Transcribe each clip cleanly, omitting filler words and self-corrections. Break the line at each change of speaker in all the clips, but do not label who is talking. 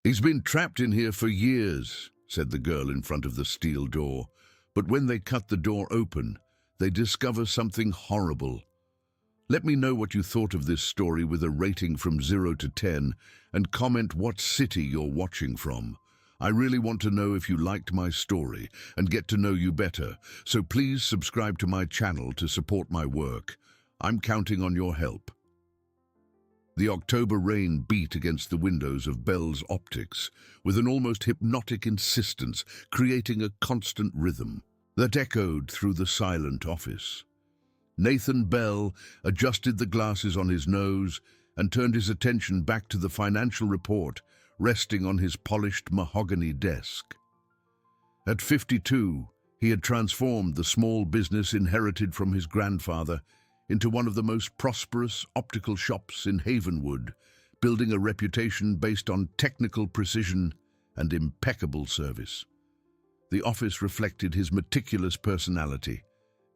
"He's been trapped in here for years," said the girl in front of the steel door. But when they cut the door open, they discover something horrible. Let me know what you thought of this story with a rating from 0 to 10 and comment what city you're watching from. I really want to know if you liked my story and get to know you better, so please subscribe to my channel to support my work. I'm counting on your help. The October rain beat against the windows of Bell's optics with an almost hypnotic insistence, creating a constant rhythm that echoed through the silent office. Nathan Bell adjusted the glasses on his nose and turned his attention back to the financial report resting on his polished mahogany desk. At 52, he had transformed the small business inherited from his grandfather into one of the most prosperous optical shops in Havenwood, building a reputation based on technical precision and impeccable service. The office reflected his meticulous personality,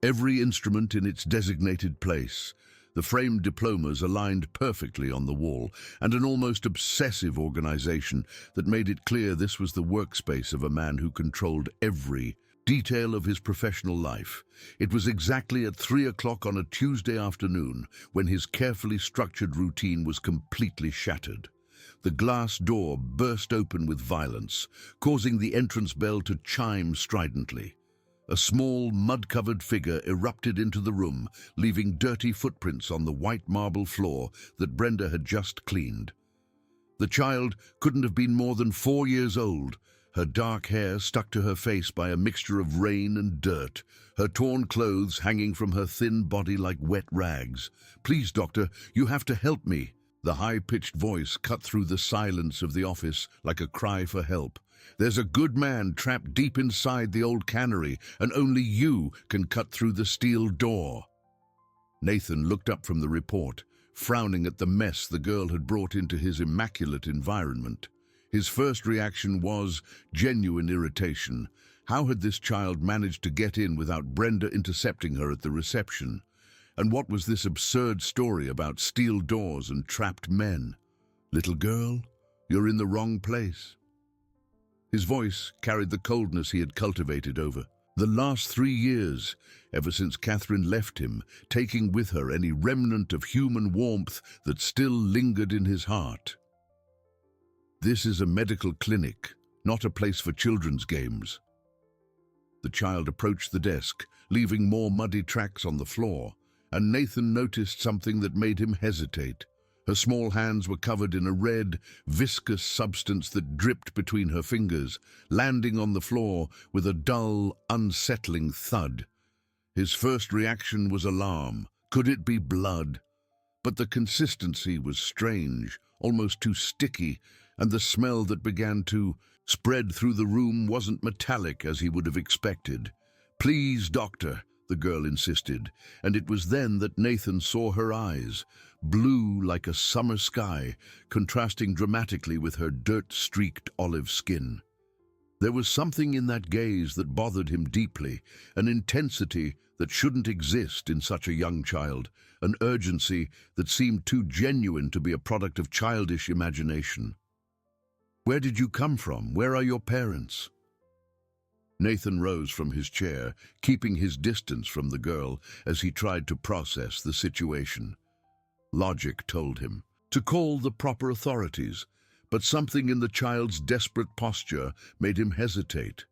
every instrument in its designated place, the framed diplomas aligned perfectly on the wall, and an almost obsessive organization that made it clear this was the workspace of a man who controlled every detail of his professional life. It was exactly at 3 o'clock on a Tuesday afternoon when his carefully structured routine was completely shattered. The glass door burst open with violence, causing the entrance bell to chime stridently. A small, mud-covered figure erupted into the room, leaving dirty footprints on the white marble floor that Brenda had just cleaned. The child couldn't have been more than 4 years old, her dark hair stuck to her face by a mixture of rain and dirt, her torn clothes hanging from her thin body like wet rags. "Please, doctor, you have to help me." The high-pitched voice cut through the silence of the office like a cry for help. "There's a good man trapped deep inside the old cannery, and only you can cut through the steel door." Nathan looked up from the report, frowning at the mess the girl had brought into his immaculate environment. His first reaction was genuine irritation. How had this child managed to get in without Brenda intercepting her at the reception? And what was this absurd story about steel doors and trapped men? "Little girl, you're in the wrong place." His voice carried the coldness he had cultivated over the last 3 years, ever since Catherine left him, taking with her any remnant of human warmth that still lingered in his heart. "This is a medical clinic, not a place for children's games." The child approached the desk, leaving more muddy tracks on the floor, and Nathan noticed something that made him hesitate. Her small hands were covered in a red, viscous substance that dripped between her fingers, landing on the floor with a dull, unsettling thud. His first reaction was alarm. Could it be blood? But the consistency was strange, almost too sticky, and the smell that began to spread through the room wasn't metallic as he would have expected. "Please, doctor," the girl insisted, and it was then that Nathan saw her eyes, blue like a summer sky, contrasting dramatically with her dirt-streaked olive skin. There was something in that gaze that bothered him deeply, an intensity that shouldn't exist in such a young child, an urgency that seemed too genuine to be a product of childish imagination. "Where did you come from? Where are your parents?" Nathan rose from his chair, keeping his distance from the girl as he tried to process the situation. Logic told him to call the proper authorities, but something in the child's desperate posture made him hesitate.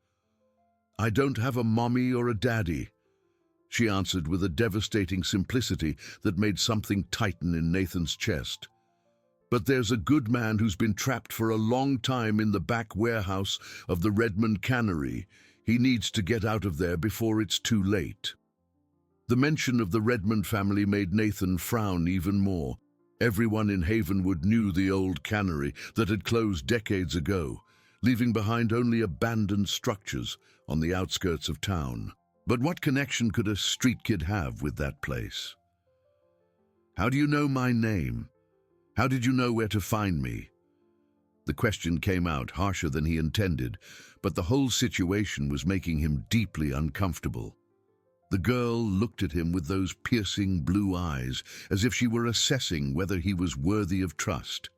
"I don't have a mommy or a daddy," she answered with a devastating simplicity that made something tighten in Nathan's chest. "But there's a good man who's been trapped for a long time in the back warehouse of the Redmond cannery. He needs to get out of there before it's too late." The mention of the Redmond family made Nathan frown even more. Everyone in Havenwood knew the old cannery that had closed decades ago, leaving behind only abandoned structures on the outskirts of town. But what connection could a street kid have with that place? "How do you know my name? How did you know where to find me?" The question came out harsher than he intended, but the whole situation was making him deeply uncomfortable. The girl looked at him with those piercing blue eyes, as if she were assessing whether he was worthy of trust.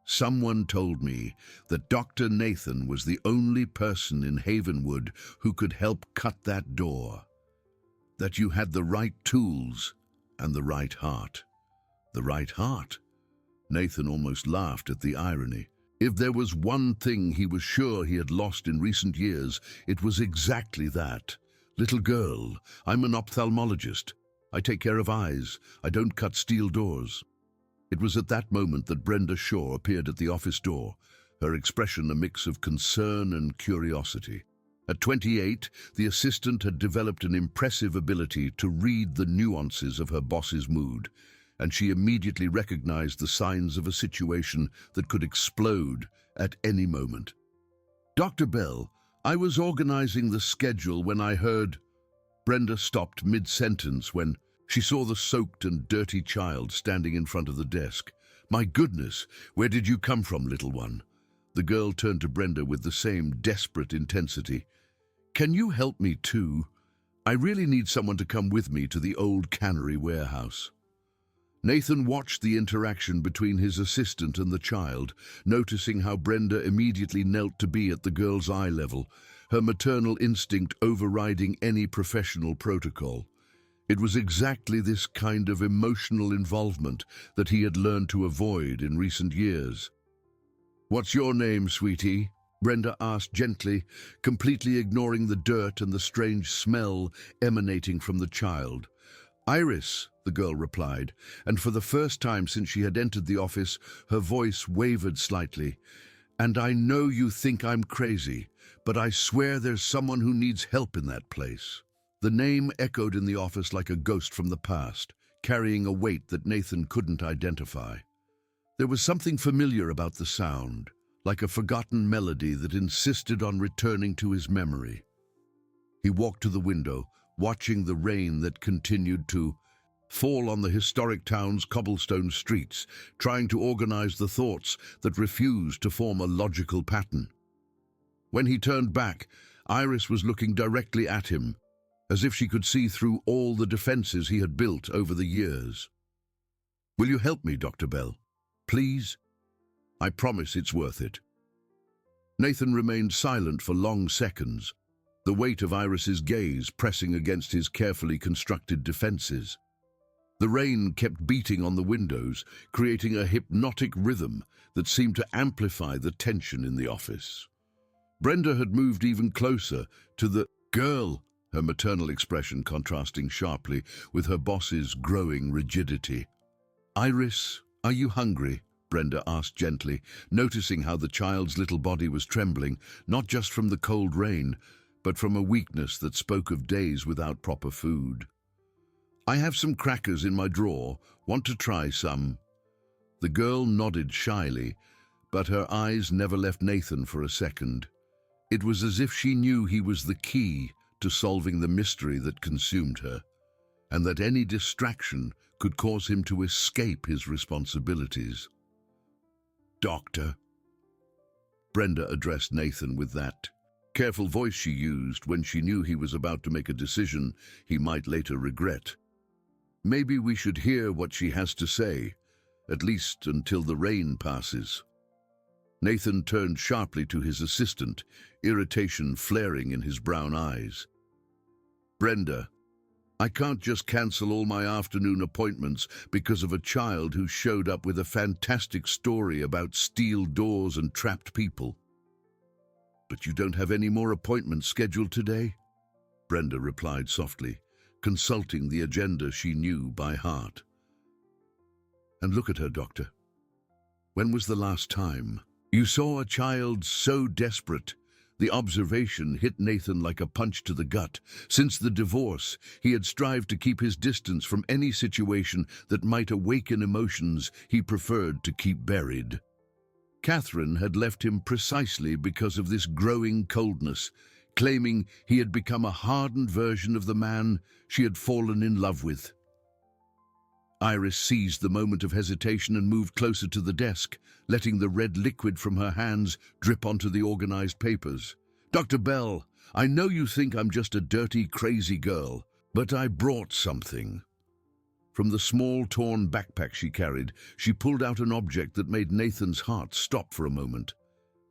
Someone told me that Dr. Nathan was the only person in Havenwood who could help cut that door. That you had the right tools and the right heart. The right heart? Nathan almost laughed at the irony. If there was one thing he was sure he had lost in recent years, it was exactly that. Little girl, I'm an ophthalmologist. I take care of eyes. I don't cut steel doors. It was at that moment that Brenda Shaw appeared at the office door, her expression a mix of concern and curiosity. At 28, the assistant had developed an impressive ability to read the nuances of her boss's mood, and she immediately recognized the signs of a situation that could explode at any moment. Dr. Bell, I was organizing the schedule when I heard... Brenda stopped mid-sentence when she saw the soaked and dirty child standing in front of the desk. My goodness, where did you come from, little one? The girl turned to Brenda with the same desperate intensity. Can you help me too? I really need someone to come with me to the old cannery warehouse. Nathan watched the interaction between his assistant and the child, noticing how Brenda immediately knelt to be at the girl's eye level, her maternal instinct overriding any professional protocol. It was exactly this kind of emotional involvement that he had learned to avoid in recent years. What's your name, sweetie? Brenda asked gently, completely ignoring the dirt and the strange smell emanating from the child. Iris, the girl replied, and for the first time since she had entered the office, her voice wavered slightly. And I know you think I'm crazy, but I swear there's someone who needs help in that place. The name echoed in the office like a ghost from the past, carrying a weight that Nathan couldn't identify. There was something familiar about the sound, like a forgotten melody that insisted on returning to his memory. He walked to the window, watching the rain that continued to fall on the historic town's cobblestone streets, trying to organize the thoughts that refused to form a logical pattern. When he turned back, Iris was looking directly at him, as if she could see through all the defenses he had built over the years. Will you help me, Dr. Bell? Please? I promise it's worth it. Nathan remained silent for long seconds, the weight of Iris's gaze pressing against his carefully constructed defenses. The rain kept beating on the windows, creating a hypnotic rhythm that seemed to amplify the tension in the office. Brenda had moved even closer to the girl, her maternal expression contrasting sharply with her boss's growing rigidity. Iris, are you hungry? Brenda asked gently, noticing how the child's little body was trembling, not just from the cold rain, but from a weakness that spoke of days without proper food. I have some crackers in my drawer. Want to try some? The girl nodded shyly, but her eyes never left Nathan for a second. It was as if she knew he was the key to solving the mystery that consumed her, and that any distraction could cause him to escape his responsibilities. Doctor. Brenda addressed Nathan with that careful voice she used when she knew he was about to make a decision he might later regret. Maybe we should hear what she has to say, at least until the rain passes. Nathan turned sharply to his assistant, irritation flaring in his brown eyes. Brenda, I can't just cancel all my afternoon appointments because of a child who showed up with a fantastic story about steel doors and trapped people. But you don't have any more appointments scheduled today? Brenda replied softly, consulting the agenda she knew by heart. And look at her, Doctor. When was the last time you saw a child so desperate? The observation hit Nathan like a punch to the gut. Since the divorce, he had strived to keep his distance from any situation that might awaken emotions he preferred to keep buried. Catherine had left him precisely because of this growing coldness, claiming he had become a hardened version of the man she had fallen in love with. Iris seized the moment of hesitation and moved closer to the desk, letting the red liquid from her hands drip onto the organized papers. Dr. Bell, I know you think I'm just a dirty, crazy girl, but I brought something. From the small, torn backpack she carried, she pulled out an object that made Nathan's heart stop for a moment.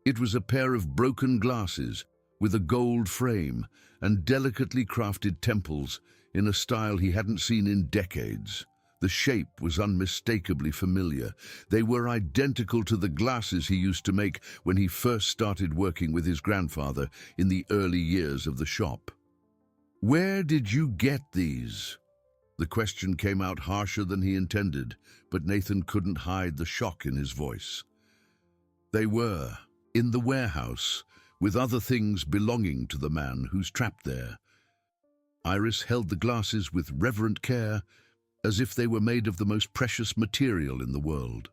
It was a pair of broken glasses with a gold frame and delicately crafted temples in a style he hadn't seen in decades. The shape was unmistakably familiar. They were identical to the glasses he used to make when he first started working with his grandfather in the early years of the shop. "Where did you get these?" The question came out harsher than he intended, but Nathan couldn't hide the shock in his voice. They were in the warehouse, with other things belonging to the man who's trapped there. Iris held the glasses with reverent care, as if they were made of the most precious material in the world.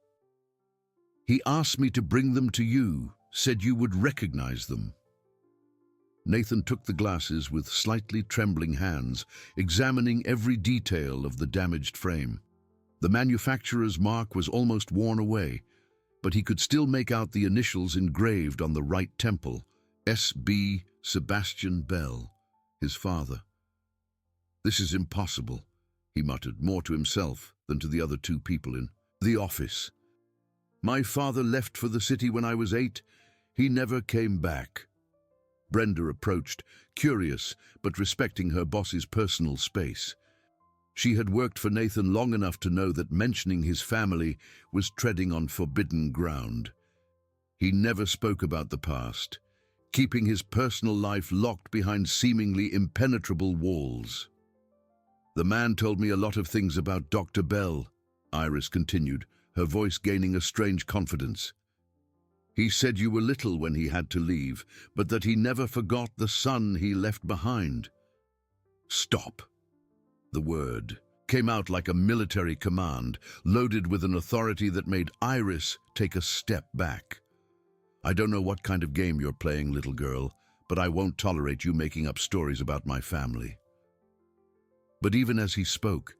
"He asked me to bring them to you, said you would recognize them." Nathan took the glasses with slightly trembling hands, examining every detail of the damaged frame. The manufacturer's mark was almost worn away, but he could still make out the initials engraved on the right temple: S.B. Sebastian Bell, his father. "This is impossible," he muttered, more to himself than to the other two people in the office. "My father left for the city when I was 8. He never came back." Brenda approached, curious but respecting her boss's personal space. She had worked for Nathan long enough to know that mentioning his family was treading on forbidden ground. He never spoke about the past, keeping his personal life locked behind seemingly impenetrable walls. "The man told me a lot of things about Dr. Bell," Iris continued, her voice gaining a strange confidence. "He said you were little when he had to leave, but that he never forgot the son he left behind." "Stop." The word came out like a military command, loaded with an authority that made Iris take a step back. "I don't know what kind of game you're playing, little girl, but I won't tolerate you making up stories about my family." But even as he spoke,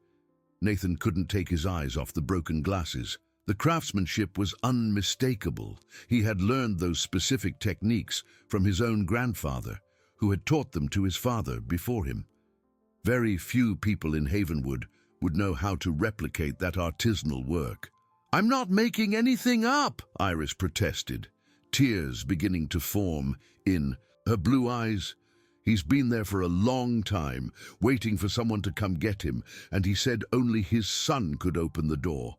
Nathan couldn't take his eyes off the broken glasses. The craftsmanship was unmistakable. He had learned those specific techniques from his own grandfather, who had taught them to his father before him. Very few people in Havenwood would know how to replicate that artisanal work. "I'm not making anything up," Iris protested, tears beginning to form in her blue eyes. "He's been there for a long time, waiting for someone to come get him, and he said only his son could open the door."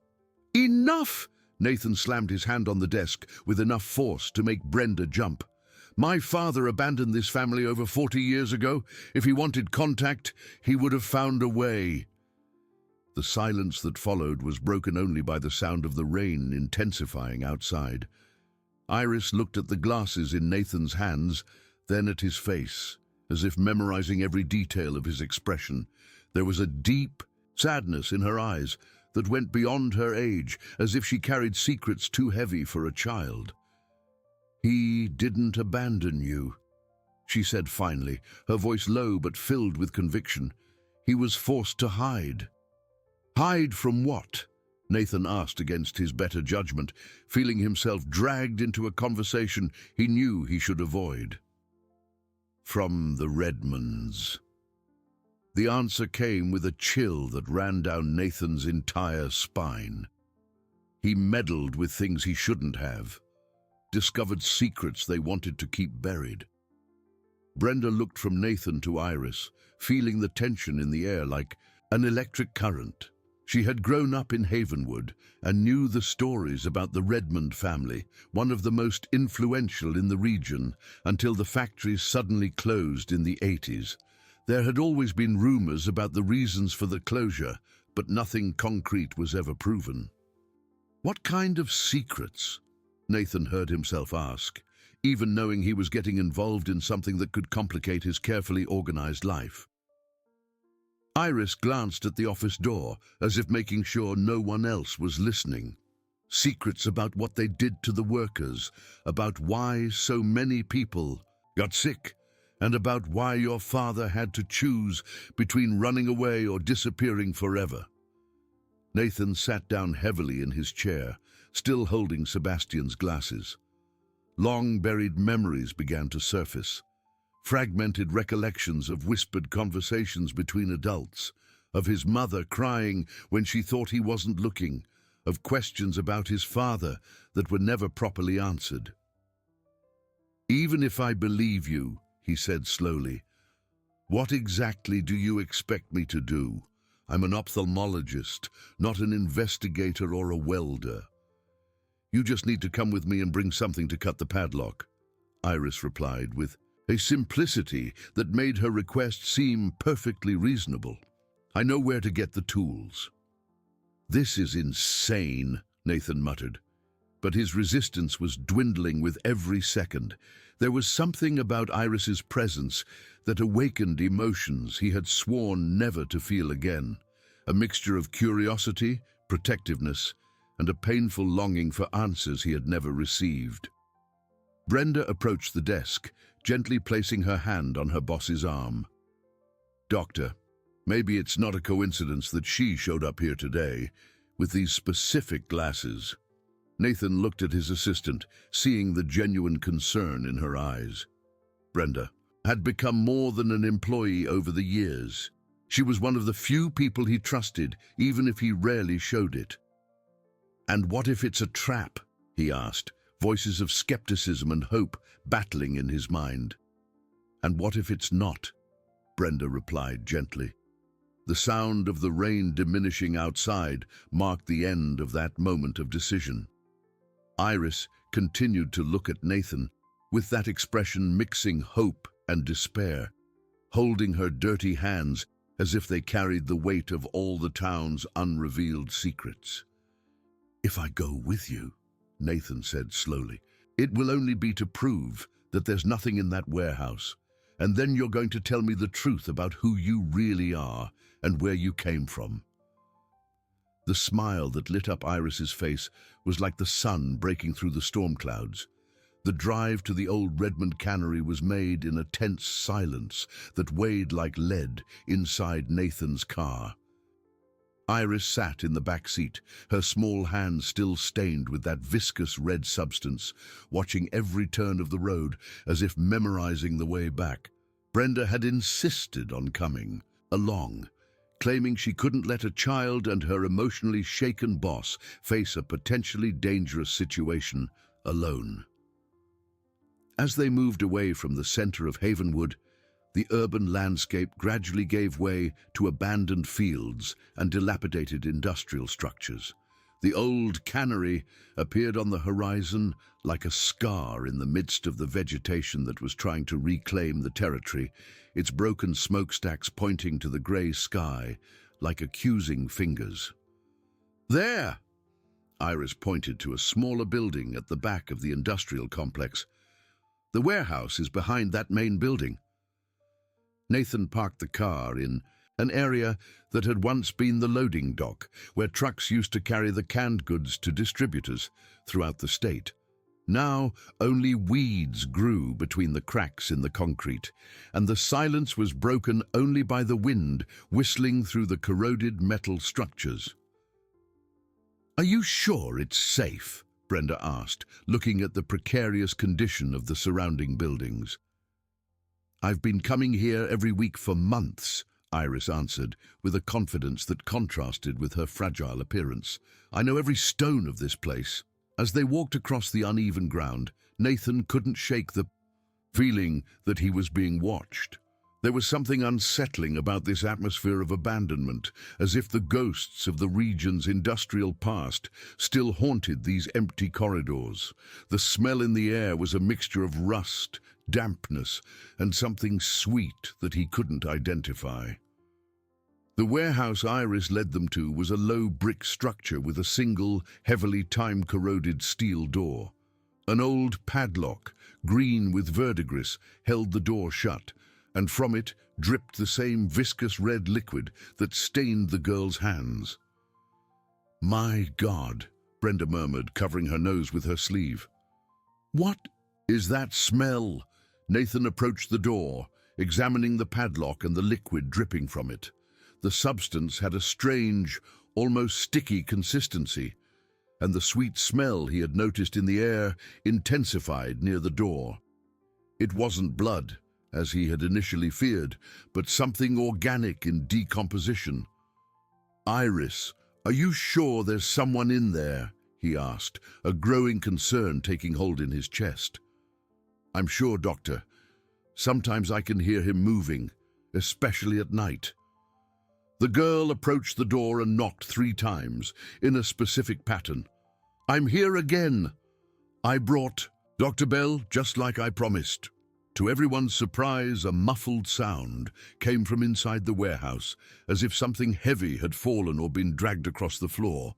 "Enough!" Nathan slammed his hand on the desk with enough force to make Brenda jump. "My father abandoned this family over 40 years ago. If he wanted contact, he would have found a way." The silence that followed was broken only by the sound of the rain intensifying outside. Iris looked at the glasses in Nathan's hands, then at his face, as if memorizing every detail of his expression. There was a deep sadness in her eyes that went beyond her age, as if she carried secrets too heavy for a child. "He didn't abandon you," she said finally, her voice low but filled with conviction. "He was forced to hide." "Hide from what?" Nathan asked against his better judgment, feeling himself dragged into a conversation he knew he should avoid. "From the Redmonds." The answer came with a chill that ran down Nathan's entire spine. He meddled with things he shouldn't have, discovered secrets they wanted to keep buried. Brenda looked from Nathan to Iris, feeling the tension in the air like an electric current. She had grown up in Havenwood and knew the stories about the Redmond family, one of the most influential in the region, until the factories suddenly closed in the 80s. There had always been rumors about the reasons for the closure, but nothing concrete was ever proven. "What kind of secrets?" Nathan heard himself ask, even knowing he was getting involved in something that could complicate his carefully organized life. Iris glanced at the office door, as if making sure no one else was listening. Secrets about what they did to the workers, about why so many people got sick, and about why your father had to choose between running away or disappearing forever. Nathan sat down heavily in his chair, still holding Sebastian's glasses. Long-buried memories began to surface. Fragmented recollections of whispered conversations between adults, of his mother crying when she thought he wasn't looking, of questions about his father that were never properly answered. "Even if I believe you," he said slowly, "what exactly do you expect me to do? I'm an ophthalmologist, not an investigator or a welder." "You just need to come with me and bring something to cut the padlock," Iris replied with a simplicity that made her request seem perfectly reasonable. "I know where to get the tools." "This is insane," Nathan muttered. But his resistance was dwindling with every second. There was something about Iris's presence that awakened emotions he had sworn never to feel again, a mixture of curiosity, protectiveness, and a painful longing for answers he had never received. Brenda approached the desk, gently placing her hand on her boss's arm. "Doctor, maybe it's not a coincidence that she showed up here today with these specific glasses." Nathan looked at his assistant, seeing the genuine concern in her eyes. Brenda had become more than an employee over the years. She was one of the few people he trusted, even if he rarely showed it. "And what if it's a trap?" he asked, voices of skepticism and hope battling in his mind. "And what if it's not?" Brenda replied gently. The sound of the rain diminishing outside marked the end of that moment of decision. Iris continued to look at Nathan, with that expression mixing hope and despair, holding her dirty hands as if they carried the weight of all the town's unrevealed secrets. "If I go with you," Nathan said slowly, "it will only be to prove that there's nothing in that warehouse, and then you're going to tell me the truth about who you really are and where you came from." The smile that lit up Iris's face was like the sun breaking through the storm clouds. The drive to the old Redmond cannery was made in a tense silence that weighed like lead inside Nathan's car. Iris sat in the back seat, her small hands still stained with that viscous red substance, watching every turn of the road as if memorizing the way back. Brenda had insisted on coming along, claiming she couldn't let a child and her emotionally shaken boss face a potentially dangerous situation alone. As they moved away from the center of Havenwood, the urban landscape gradually gave way to abandoned fields and dilapidated industrial structures. The old cannery appeared on the horizon like a scar in the midst of the vegetation that was trying to reclaim the territory, its broken smokestacks pointing to the grey sky like accusing fingers. "There!" Iris pointed to a smaller building at the back of the industrial complex. "The warehouse is behind that main building." Nathan parked the car in an area that had once been the loading dock, where trucks used to carry the canned goods to distributors throughout the state. Now only weeds grew between the cracks in the concrete, and the silence was broken only by the wind whistling through the corroded metal structures. "Are you sure it's safe?" Brenda asked, looking at the precarious condition of the surrounding buildings. "I've been coming here every week for months," Iris answered, with a confidence that contrasted with her fragile appearance. "I know every stone of this place." As they walked across the uneven ground, Nathan couldn't shake the feeling that he was being watched. There was something unsettling about this atmosphere of abandonment, as if the ghosts of the region's industrial past still haunted these empty corridors. The smell in the air was a mixture of rust, dampness, and something sweet that he couldn't identify. The warehouse Iris led them to was a low brick structure with a single, heavily time-corroded steel door. An old padlock, green with verdigris, held the door shut, and from it dripped the same viscous red liquid that stained the girl's hands. "My God," Brenda murmured, covering her nose with her sleeve. "What is that smell?" Nathan approached the door, examining the padlock and the liquid dripping from it. The substance had a strange, almost sticky consistency, and the sweet smell he had noticed in the air intensified near the door. It wasn't blood, as he had initially feared, but something organic in decomposition. "Iris, are you sure there's someone in there?" he asked, a growing concern taking hold in his chest. "I'm sure, Doctor. Sometimes I can hear him moving, especially at night." The girl approached the door and knocked 3 times, in a specific pattern. "I'm here again. I brought Dr. Bell, just like I promised." To everyone's surprise, a muffled sound came from inside the warehouse, as if something heavy had fallen or been dragged across the floor.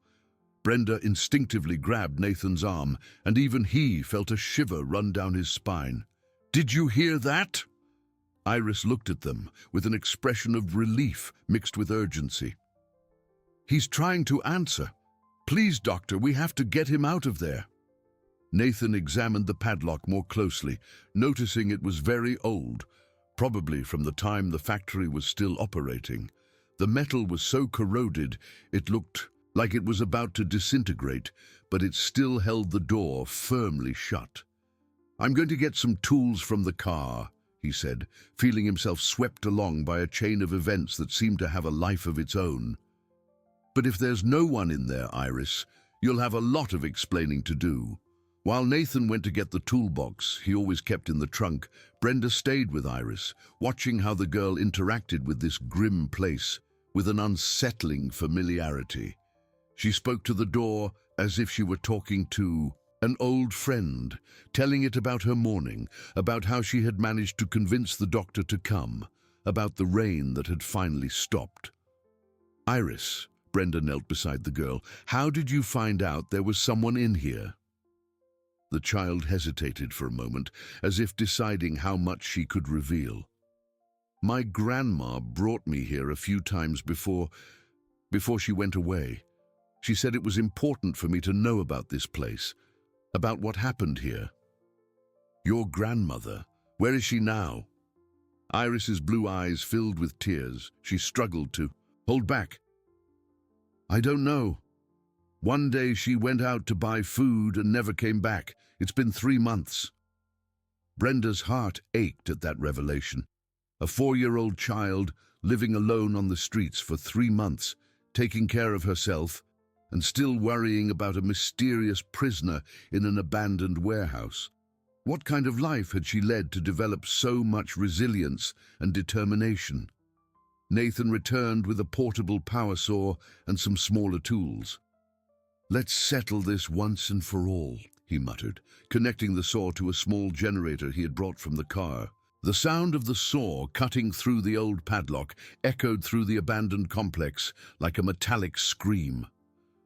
Brenda instinctively grabbed Nathan's arm, and even he felt a shiver run down his spine. "Did you hear that?" Iris looked at them with an expression of relief mixed with urgency. "He's trying to answer. Please, Doctor, we have to get him out of there." Nathan examined the padlock more closely, noticing it was very old, probably from the time the factory was still operating. The metal was so corroded it looked like it was about to disintegrate, but it still held the door firmly shut. "I'm going to get some tools from the car," he said, feeling himself swept along by a chain of events that seemed to have a life of its own. "But if there's no one in there, Iris, you'll have a lot of explaining to do." While Nathan went to get the toolbox he always kept in the trunk, Brenda stayed with Iris, watching how the girl interacted with this grim place with an unsettling familiarity. She spoke to the door as if she were talking to an old friend, telling it about her morning, about how she had managed to convince the doctor to come, about the rain that had finally stopped. "Iris," Brenda knelt beside the girl, "how did you find out there was someone in here?" The child hesitated for a moment, as if deciding how much she could reveal. "My grandma brought me here a few times before she went away. She said it was important for me to know about this place, about what happened here." "Your grandmother? Where is she now?" Iris's blue eyes filled with tears. She struggled to hold back. "I don't know. One day she went out to buy food and never came back. It's been 3 months. Brenda's heart ached at that revelation. A 4-year-old child living alone on the streets for 3 months, taking care of herself, and still worrying about a mysterious prisoner in an abandoned warehouse. What kind of life had she led to develop so much resilience and determination? Nathan returned with a portable power saw and some smaller tools. "Let's settle this once and for all," he muttered, connecting the saw to a small generator he had brought from the car. The sound of the saw cutting through the old padlock echoed through the abandoned complex like a metallic scream.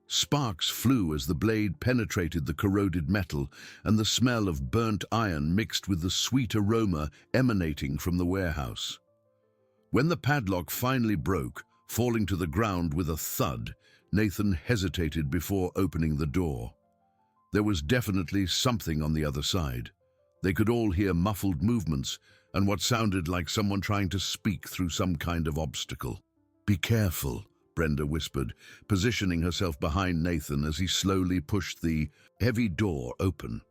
Sparks flew as the blade penetrated the corroded metal, and the smell of burnt iron mixed with the sweet aroma emanating from the warehouse. When the padlock finally broke, falling to the ground with a thud, Nathan hesitated before opening the door. There was definitely something on the other side. They could all hear muffled movements and what sounded like someone trying to speak through some kind of obstacle. "Be careful," Brenda whispered, positioning herself behind Nathan as he slowly pushed the heavy door open.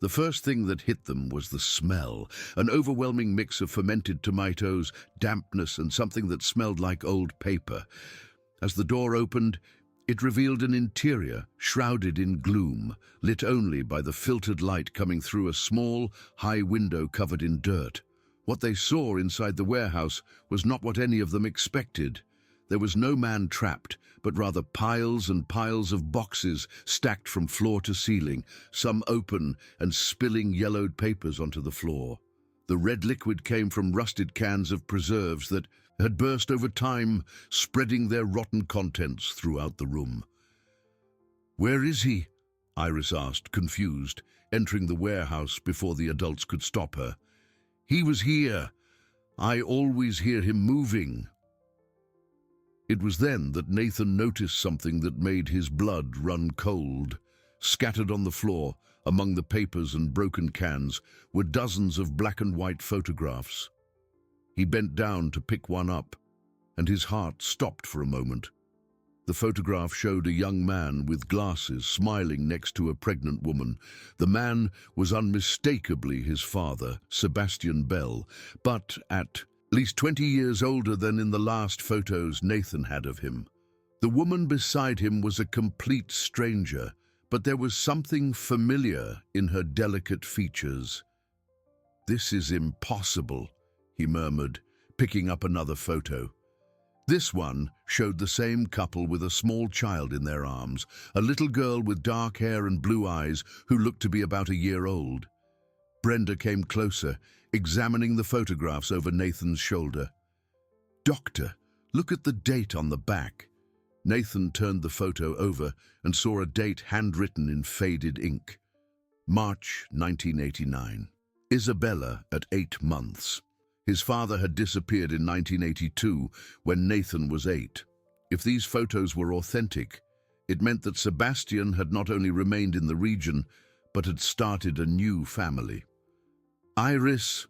The first thing that hit them was the smell, an overwhelming mix of fermented tomatoes, dampness, and something that smelled like old paper. As the door opened, it revealed an interior shrouded in gloom, lit only by the filtered light coming through a small, high window covered in dirt. What they saw inside the warehouse was not what any of them expected. There was no man trapped, but rather piles and piles of boxes stacked from floor to ceiling, some open and spilling yellowed papers onto the floor. The red liquid came from rusted cans of preserves that had burst over time, spreading their rotten contents throughout the room. "Where is he?" Iris asked, confused, entering the warehouse before the adults could stop her. "He was here. I always hear him moving." It was then that Nathan noticed something that made his blood run cold. Scattered on the floor, among the papers and broken cans, were dozens of black and white photographs. He bent down to pick one up, and his heart stopped for a moment. The photograph showed a young man with glasses smiling next to a pregnant woman. The man was unmistakably his father, Sebastian Bell, but at least 20 years older than in the last photos Nathan had of him. The woman beside him was a complete stranger, but there was something familiar in her delicate features. "This is impossible," he murmured, picking up another photo. This one showed the same couple with a small child in their arms, a little girl with dark hair and blue eyes who looked to be about a year old. Brenda came closer, examining the photographs over Nathan's shoulder. "Doctor, look at the date on the back." Nathan turned the photo over and saw a date handwritten in faded ink. March 1989. Isabella at 8 months. His father had disappeared in 1982 when Nathan was 8. If these photos were authentic, it meant that Sebastian had not only remained in the region, but had started a new family. "Iris,"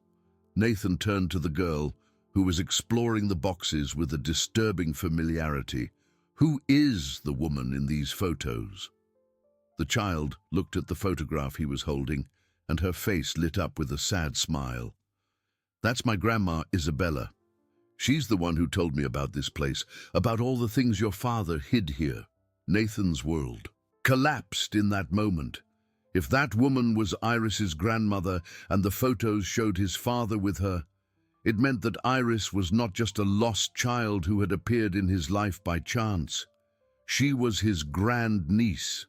Nathan turned to the girl, who was exploring the boxes with a disturbing familiarity. "Who is the woman in these photos?" The child looked at the photograph he was holding, and her face lit up with a sad smile. "That's my grandma, Isabella. She's the one who told me about this place, about all the things your father hid here." Nathan's world collapsed in that moment. If that woman was Iris's grandmother and the photos showed his father with her, it meant that Iris was not just a lost child who had appeared in his life by chance. She was his grandniece,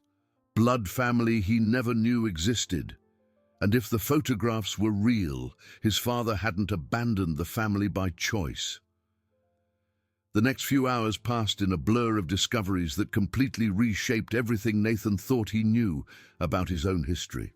blood family he never knew existed. And if the photographs were real, his father hadn't abandoned the family by choice. The next few hours passed in a blur of discoveries that completely reshaped everything Nathan thought he knew about his own history.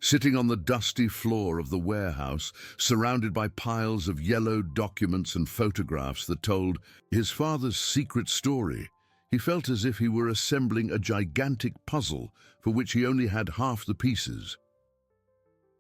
Sitting on the dusty floor of the warehouse, surrounded by piles of yellowed documents and photographs that told his father's secret story, he felt as if he were assembling a gigantic puzzle for which he only had half the pieces.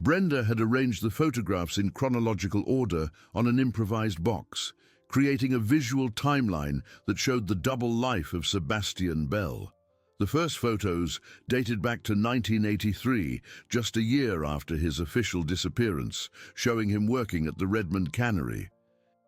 Brenda had arranged the photographs in chronological order on an improvised box, creating a visual timeline that showed the double life of Sebastian Bell. The first photos dated back to 1983, just a year after his official disappearance, showing him working at the Redmond cannery.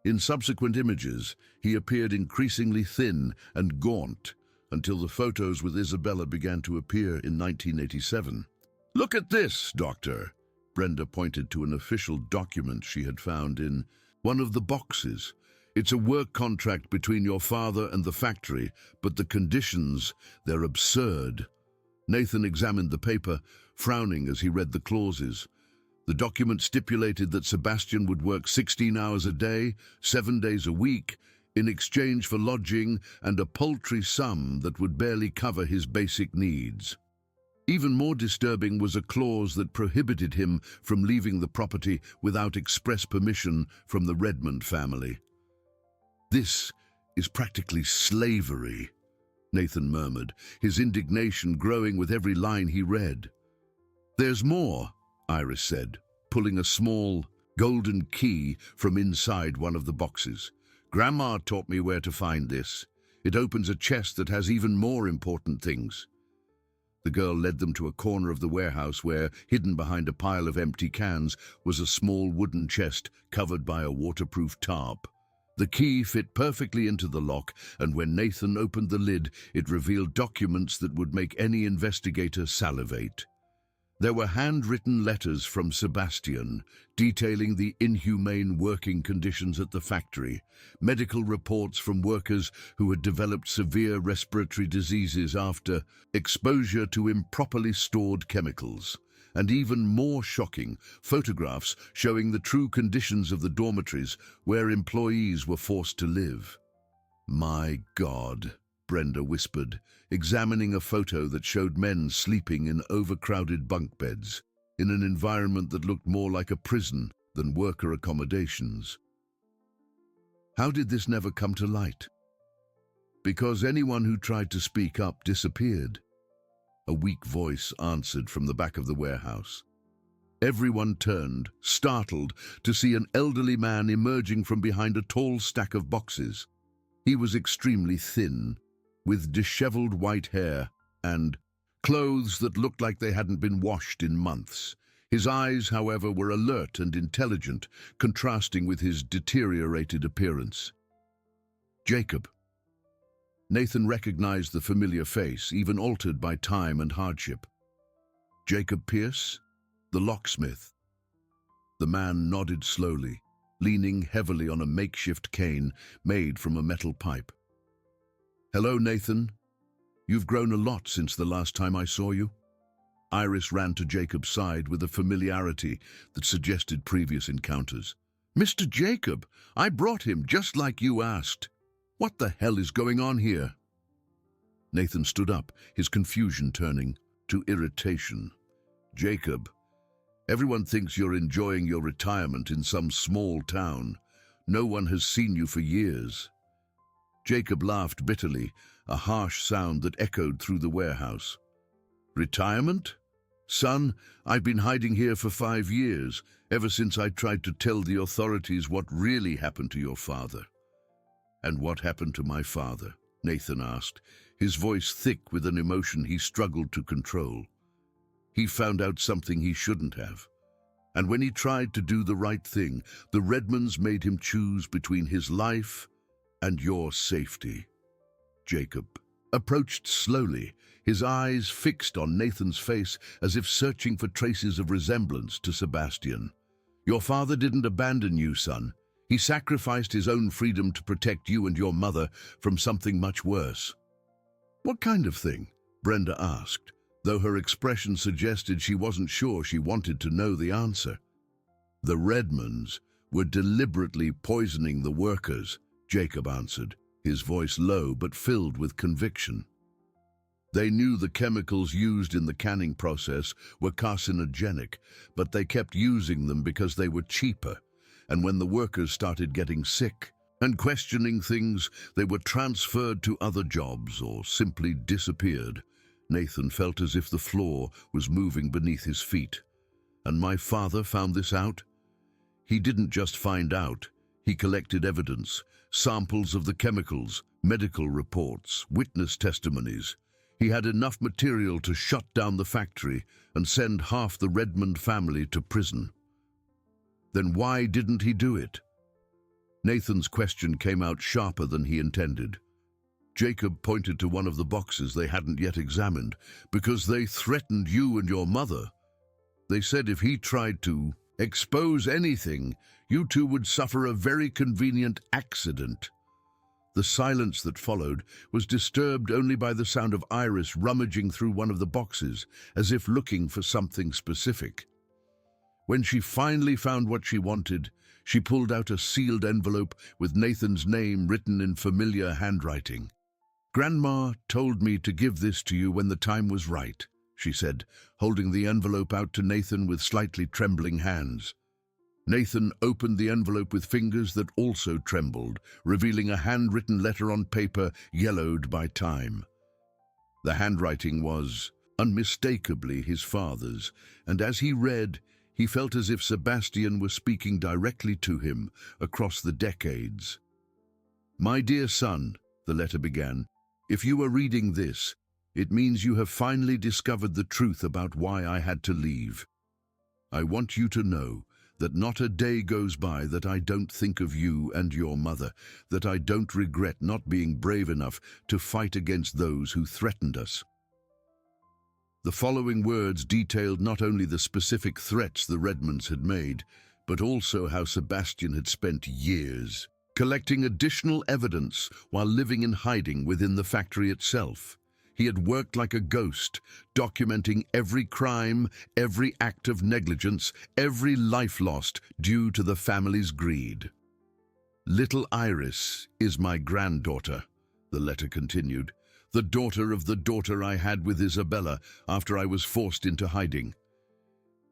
In subsequent images, he appeared increasingly thin and gaunt, until the photos with Isabella began to appear in 1987. "Look at this, Doctor." Brenda pointed to an official document she had found in one of the boxes. "It's a work contract between your father and the factory, but the conditions, they're absurd." Nathan examined the paper, frowning as he read the clauses. The document stipulated that Sebastian would work 16 hours a day, 7 days a week, in exchange for lodging and a paltry sum that would barely cover his basic needs. Even more disturbing was a clause that prohibited him from leaving the property without express permission from the Redmond family. "This is practically slavery," Nathan murmured, his indignation growing with every line he read. "There's more," Iris said, pulling a small, golden key from inside one of the boxes. "Grandma taught me where to find this. It opens a chest that has even more important things." The girl led them to a corner of the warehouse where, hidden behind a pile of empty cans, was a small wooden chest covered by a waterproof tarp. The key fit perfectly into the lock, and when Nathan opened the lid, it revealed documents that would make any investigator salivate. There were handwritten letters from Sebastian, detailing the inhumane working conditions at the factory, medical reports from workers who had developed severe respiratory diseases after exposure to improperly stored chemicals, and even more shocking, photographs showing the true conditions of the dormitories where employees were forced to live. "My God," Brenda whispered, examining a photo that showed men sleeping in overcrowded bunk beds, in an environment that looked more like a prison than worker accommodations. How did this never come to light? Because anyone who tried to speak up disappeared. A weak voice answered from the back of the warehouse. Everyone turned, startled, to see an elderly man emerging from behind a tall stack of boxes. He was extremely thin, with disheveled white hair and clothes that looked like they hadn't been washed in months. His eyes, however, were alert and intelligent, contrasting with his deteriorated appearance. "Jacob." Nathan recognized the familiar face, even altered by time and hardship. Jacob Pierce, the locksmith. The man nodded slowly, leaning heavily on a makeshift cane made from a metal pipe. "Hello, Nathan. You've grown a lot since the last time I saw you." Iris ran to Jacob's side with a familiarity that suggested previous encounters. "Mr. Jacob, I brought him just like you asked. What the hell is going on here?" Nathan stood up, his confusion turning to irritation. "Jacob, everyone thinks you're enjoying your retirement in some small town. No one has seen you for years." Jacob laughed bitterly, a harsh sound that echoed through the warehouse. "Retirement? Son, I've been hiding here for 5 years, ever since I tried to tell the authorities what really happened to your father." "And what happened to my father?" Nathan asked, his voice thick with an emotion he struggled to control. "He found out something he shouldn't have. And when he tried to do the right thing, the Redmonds made him choose between his life and your safety." Jacob approached slowly, his eyes fixed on Nathan's face as if searching for traces of resemblance to Sebastian. "Your father didn't abandon you, son. He sacrificed his own freedom to protect you and your mother from something much worse." "What kind of thing?" Brenda asked, though her expression suggested she wasn't sure she wanted to know the answer. "The Redmonds were deliberately poisoning the workers," Jacob answered, his voice low but filled with conviction. "They knew the chemicals used in the canning process were carcinogenic, but they kept using them because they were cheaper. And when the workers started getting sick and questioning things, they were transferred to other jobs or simply disappeared." Nathan felt as if the floor was moving beneath his feet. "And my father found this out?" "He didn't just find out. He collected evidence, samples of the chemicals, medical reports, witness testimonies. He had enough material to shut down the factory and send half the Redmond family to prison." "Then why didn't he do it?" Nathan's question came out sharper than he intended. Jacob pointed to one of the boxes they hadn't yet examined. "Because they threatened you and your mother. They said if he tried to expose anything, you two would suffer a very convenient accident." The silence that followed was disturbed only by the sound of Iris rummaging through one of the boxes, as if looking for something specific. When she finally found what she wanted, she pulled out a sealed envelope with Nathan's name written in familiar handwriting. "Grandma told me to give this to you when the time was right," she said, holding the envelope out to Nathan with slightly trembling hands. Nathan opened the envelope with fingers that also trembled, revealing a handwritten letter on paper yellowed by time. The handwriting was unmistakably his father's, and as he read, he felt as if Sebastian was speaking directly to him across the decades. "My dear son," the letter began, "if you are reading this, it means you have finally discovered the truth about why I had to leave. I want you to know that not a day goes by that I don't think of you and your mother, that I don't regret not being brave enough to fight against those who threatened us." The following words detailed not only the specific threats the Redmonds had made, but also how Sebastian had spent years collecting additional evidence while living in hiding within the factory itself. He had worked like a ghost, documenting every crime, every act of negligence, every life lost due to the family's greed. "Little Iris is my granddaughter," the letter continued, "the daughter of the daughter I had with Isabella after I was forced into hiding.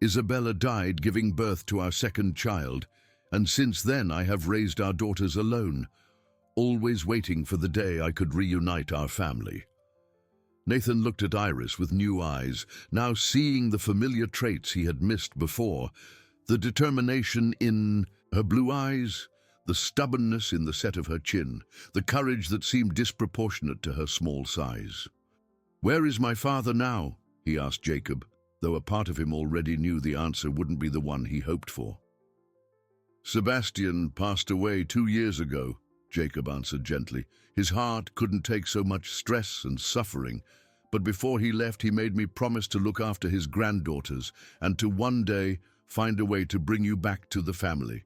Isabella died giving birth to our second child, and since then I have raised our daughters alone, always waiting for the day I could reunite our family." Nathan looked at Iris with new eyes, now seeing the familiar traits he had missed before, the determination in her blue eyes, the stubbornness in the set of her chin, the courage that seemed disproportionate to her small size. "Where is my father now?" he asked Jacob, though a part of him already knew the answer wouldn't be the one he hoped for. "Sebastian passed away 2 years ago," Jacob answered gently. His heart couldn't take so much stress and suffering, but before he left he made me promise to look after his granddaughters and to one day find a way to bring you back to the family.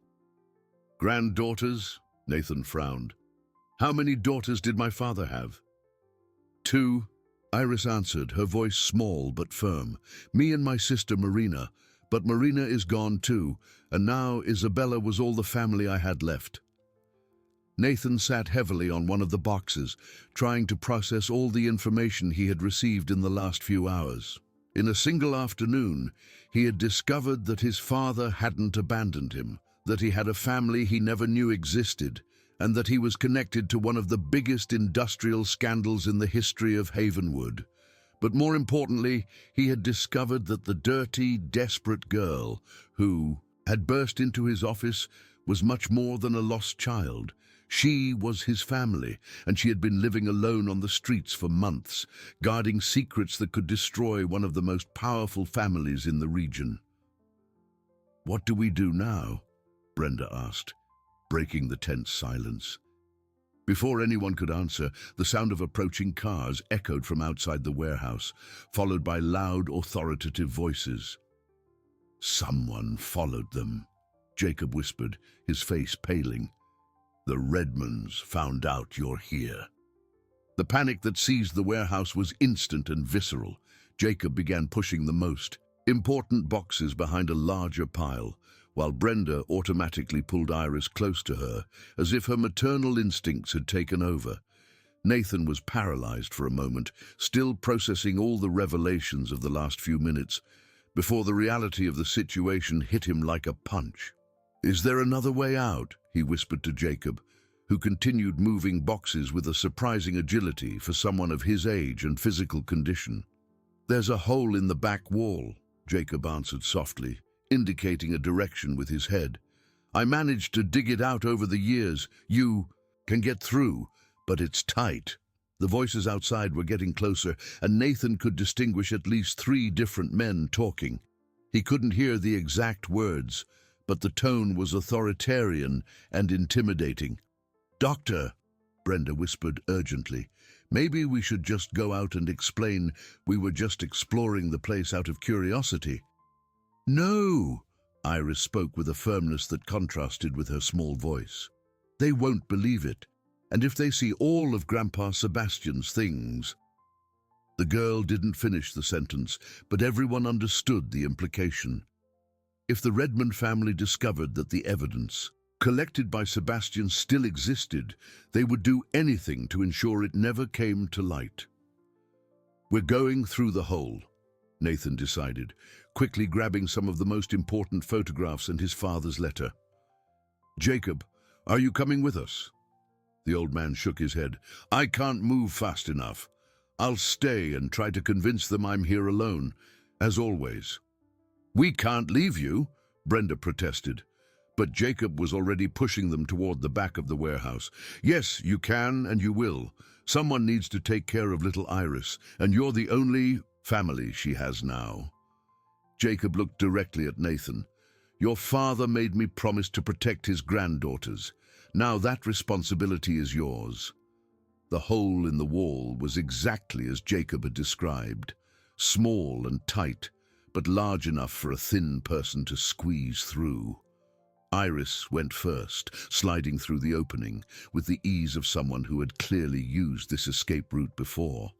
Granddaughters? Nathan frowned. How many daughters did my father have? 2, Iris answered, her voice small but firm. Me and my sister Marina, but Marina is gone too, and now Isabella was all the family I had left. Nathan sat heavily on one of the boxes, trying to process all the information he had received in the last few hours. In a single afternoon, he had discovered that his father hadn't abandoned him, that he had a family he never knew existed, and that he was connected to one of the biggest industrial scandals in the history of Havenwood. But more importantly, he had discovered that the dirty, desperate girl who had burst into his office was much more than a lost child. She was his family, and she had been living alone on the streets for months, guarding secrets that could destroy one of the most powerful families in the region. "What do we do now?" Brenda asked, breaking the tense silence. Before anyone could answer, the sound of approaching cars echoed from outside the warehouse, followed by loud, authoritative voices. "Someone followed them," Jacob whispered, his face paling. "The Redmonds found out you're here." The panic that seized the warehouse was instant and visceral. Jacob began pushing the most important boxes behind a larger pile, while Brenda automatically pulled Iris close to her, as if her maternal instincts had taken over. Nathan was paralyzed for a moment, still processing all the revelations of the last few minutes, before the reality of the situation hit him like a punch. "Is there another way out?" he whispered to Jacob, who continued moving boxes with a surprising agility for someone of his age and physical condition. "There's a hole in the back wall," Jacob answered softly, indicating a direction with his head. "I managed to dig it out over the years. You can get through, but it's tight." The voices outside were getting closer, and Nathan could distinguish at least 3 different men talking. He couldn't hear the exact words, but the tone was authoritarian and intimidating. "Doctor," Brenda whispered urgently, "maybe we should just go out and explain we were just exploring the place out of curiosity." "No," Iris spoke with a firmness that contrasted with her small voice. "They won't believe it, and if they see all of Grandpa Sebastian's things—" The girl didn't finish the sentence, but everyone understood the implication. If the Redmond family discovered that the evidence collected by Sebastian still existed, they would do anything to ensure it never came to light. "We're going through the hole," Nathan decided, quickly grabbing some of the most important photographs and his father's letter. "Jacob, are you coming with us?" The old man shook his head. "I can't move fast enough. I'll stay and try to convince them I'm here alone, as always." "We can't leave you," Brenda protested. But Jacob was already pushing them toward the back of the warehouse. "Yes, you can and you will. Someone needs to take care of little Iris, and you're the only family she has now." Jacob looked directly at Nathan. "Your father made me promise to protect his granddaughters. Now that responsibility is yours." The hole in the wall was exactly as Jacob had described, small and tight, but large enough for a thin person to squeeze through. Iris went first, sliding through the opening, with the ease of someone who had clearly used this escape route before.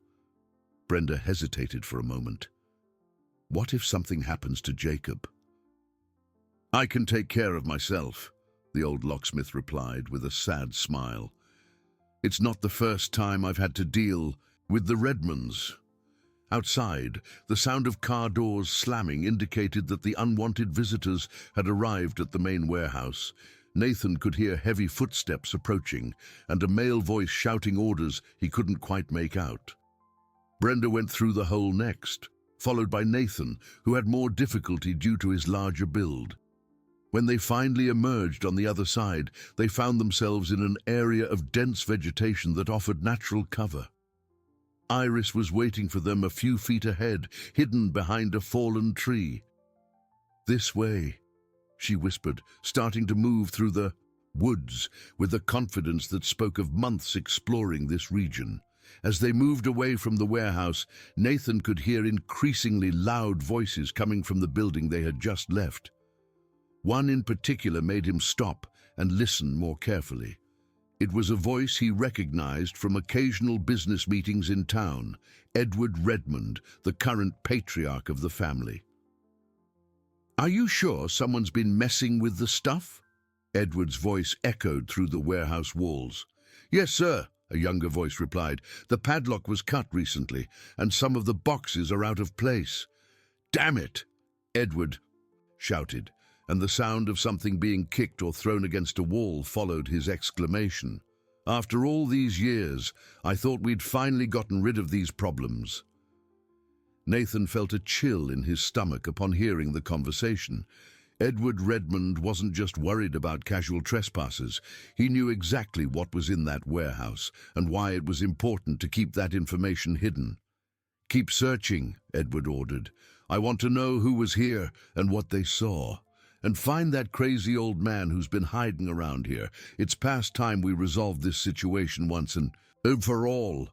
Brenda hesitated for a moment. What if something happens to Jacob? "I can take care of myself," the old locksmith replied with a sad smile. "It's not the first time I've had to deal with the Redmonds." Outside, the sound of car doors slamming indicated that the unwanted visitors had arrived at the main warehouse. Nathan could hear heavy footsteps approaching and a male voice shouting orders he couldn't quite make out. Brenda went through the hole next, followed by Nathan, who had more difficulty due to his larger build. When they finally emerged on the other side, they found themselves in an area of dense vegetation that offered natural cover. Iris was waiting for them a few feet ahead, hidden behind a fallen tree. "This way," she whispered, starting to move through the woods, with a confidence that spoke of months exploring this region. As they moved away from the warehouse, Nathan could hear increasingly loud voices coming from the building they had just left. One in particular made him stop and listen more carefully. It was a voice he recognized from occasional business meetings in town, Edward Redmond, the current patriarch of the family. "Are you sure someone's been messing with the stuff?" Edward's voice echoed through the warehouse walls. "Yes, sir," a younger voice replied. "The padlock was cut recently, and some of the boxes are out of place." "Damn it!" Edward shouted, and the sound of something being kicked or thrown against a wall followed his exclamation. "After all these years, I thought we'd finally gotten rid of these problems." Nathan felt a chill in his stomach upon hearing the conversation. Edward Redmond wasn't just worried about casual trespassers. He knew exactly what was in that warehouse and why it was important to keep that information hidden. "Keep searching," Edward ordered. "I want to know who was here and what they saw. And find that crazy old man who's been hiding around here. It's past time we resolved this situation once and for all."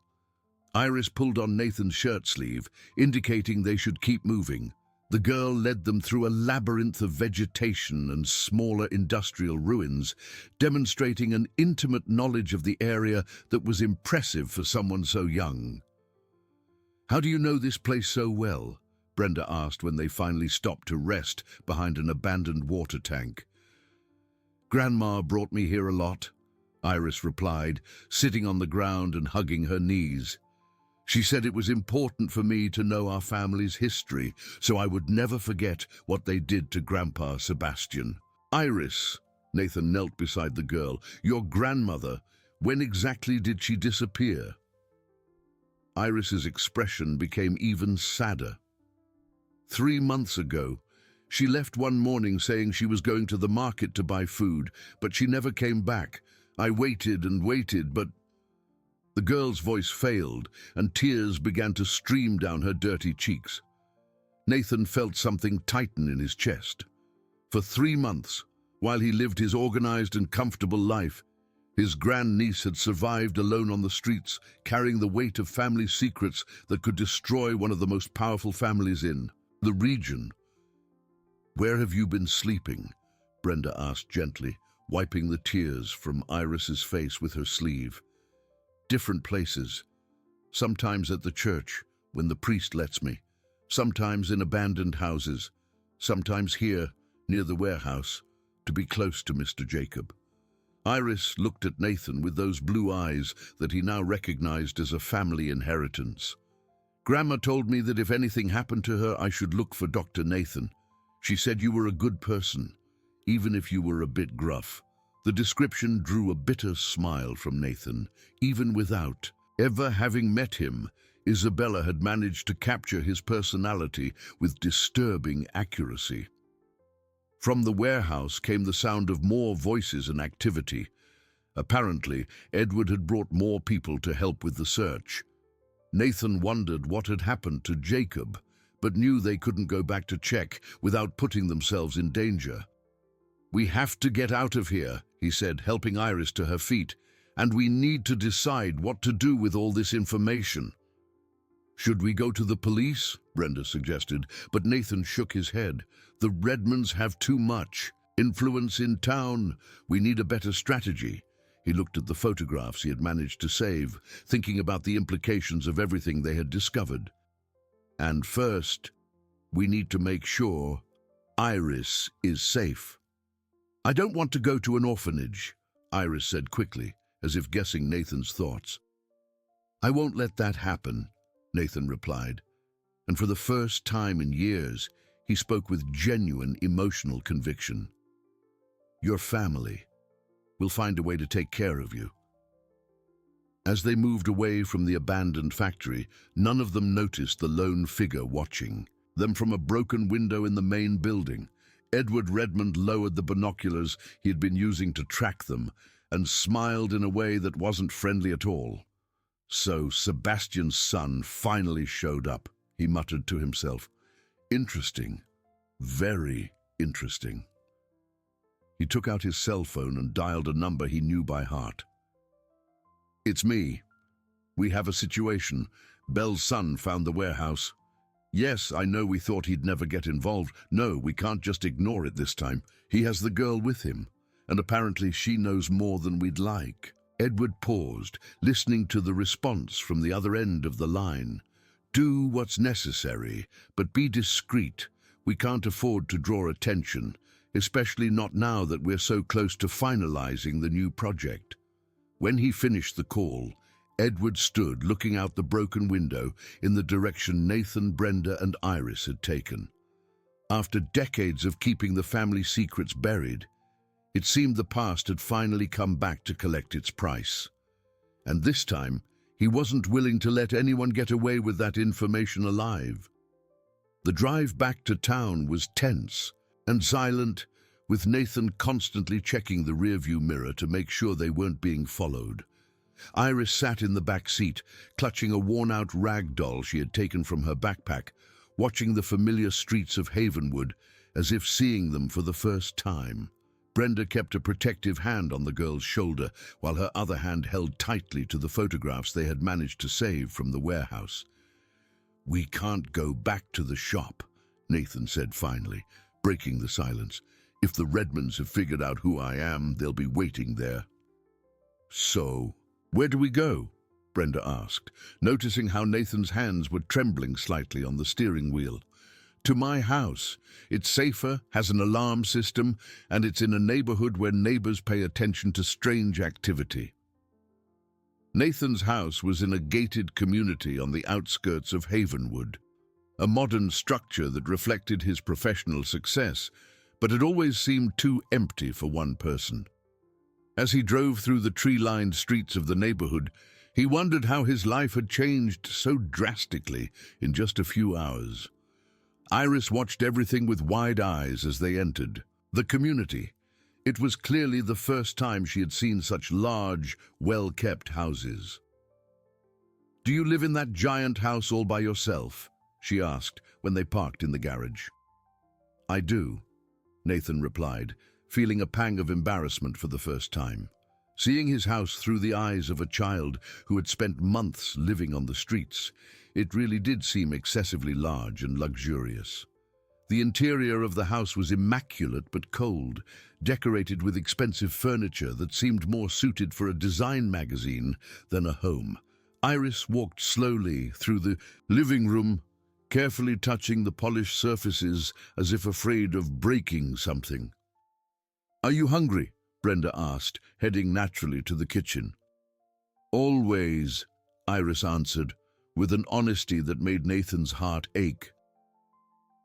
Iris pulled on Nathan's shirt sleeve, indicating they should keep moving. The girl led them through a labyrinth of vegetation and smaller industrial ruins, demonstrating an intimate knowledge of the area that was impressive for someone so young. "How do you know this place so well?" Brenda asked when they finally stopped to rest behind an abandoned water tank. "Grandma brought me here a lot," Iris replied, sitting on the ground and hugging her knees. "She said it was important for me to know our family's history, so I would never forget what they did to Grandpa Sebastian." "Iris," Nathan knelt beside the girl, "your grandmother, when exactly did she disappear?" Iris's expression became even sadder. 3 months ago. She left one morning saying she was going to the market to buy food, but she never came back. I waited and waited, but..." The girl's voice failed, and tears began to stream down her dirty cheeks. Nathan felt something tighten in his chest. For 3 months, while he lived his organized and comfortable life, his grandniece had survived alone on the streets, carrying the weight of family secrets that could destroy one of the most powerful families in the region. "Where have you been sleeping?" Brenda asked gently, wiping the tears from Iris's face with her sleeve. "Different places. Sometimes at the church, when the priest lets me. Sometimes in abandoned houses. Sometimes here, near the warehouse, to be close to Mr. Jacob." Iris looked at Nathan with those blue eyes that he now recognized as a family inheritance. "Grandma told me that if anything happened to her, I should look for Dr. Nathan. She said you were a good person, even if you were a bit gruff." The description drew a bitter smile from Nathan. Even without ever having met him, Isabella had managed to capture his personality with disturbing accuracy. From the warehouse came the sound of more voices and activity. Apparently, Edward had brought more people to help with the search. Nathan wondered what had happened to Jacob, but knew they couldn't go back to check without putting themselves in danger. "We have to get out of here," he said, helping Iris to her feet, "and we need to decide what to do with all this information." "Should we go to the police?" Brenda suggested, but Nathan shook his head. "The Redmonds have too much influence in town. We need a better strategy." He looked at the photographs he had managed to save, thinking about the implications of everything they had discovered. "And first, we need to make sure Iris is safe." "I don't want to go to an orphanage," Iris said quickly, as if guessing Nathan's thoughts. "I won't let that happen," Nathan replied, and for the first time in years, he spoke with genuine emotional conviction. "Your family. We'll find a way to take care of you." As they moved away from the abandoned factory, none of them noticed the lone figure watching them from a broken window in the main building. Edward Redmond lowered the binoculars he had been using to track them and smiled in a way that wasn't friendly at all. "So Sebastian's son finally showed up," he muttered to himself. "Interesting. Very interesting." He took out his cell phone and dialed a number he knew by heart. "It's me. We have a situation. Belle's son found the warehouse." "Yes, I know we thought he'd never get involved. No, we can't just ignore it this time. He has the girl with him, and apparently she knows more than we'd like." Edward paused, listening to the response from the other end of the line. "Do what's necessary, but be discreet. We can't afford to draw attention, especially not now that we're so close to finalizing the new project." When he finished the call, Edward stood looking out the broken window in the direction Nathan, Brenda, and Iris had taken. After decades of keeping the family secrets buried, it seemed the past had finally come back to collect its price. And this time, he wasn't willing to let anyone get away with that information alive. The drive back to town was tense and silent, with Nathan constantly checking the rearview mirror to make sure they weren't being followed. Iris sat in the back seat, clutching a worn-out rag doll she had taken from her backpack, watching the familiar streets of Havenwood as if seeing them for the first time. Brenda kept a protective hand on the girl's shoulder, while her other hand held tightly to the photographs they had managed to save from the warehouse. "We can't go back to the shop," Nathan said finally, breaking the silence. "If the Redmonds have figured out who I am, they'll be waiting there." "So, where do we go?" Brenda asked, noticing how Nathan's hands were trembling slightly on the steering wheel. "To my house. It's safer, has an alarm system, and it's in a neighborhood where neighbors pay attention to strange activity." Nathan's house was in a gated community on the outskirts of Havenwood, a modern structure that reflected his professional success, but it always seemed too empty for one person. As he drove through the tree-lined streets of the neighborhood, he wondered how his life had changed so drastically in just a few hours. Iris watched everything with wide eyes as they entered the community. It was clearly the first time she had seen such large, well-kept houses. "Do you live in that giant house all by yourself?" she asked when they parked in the garage. "I do," Nathan replied, feeling a pang of embarrassment for the first time. Seeing his house through the eyes of a child who had spent months living on the streets, it really did seem excessively large and luxurious. The interior of the house was immaculate but cold, decorated with expensive furniture that seemed more suited for a design magazine than a home. Iris walked slowly through the living room, carefully touching the polished surfaces as if afraid of breaking something. "Are you hungry?" Brenda asked, heading naturally to the kitchen. "Always," Iris answered, with an honesty that made Nathan's heart ache.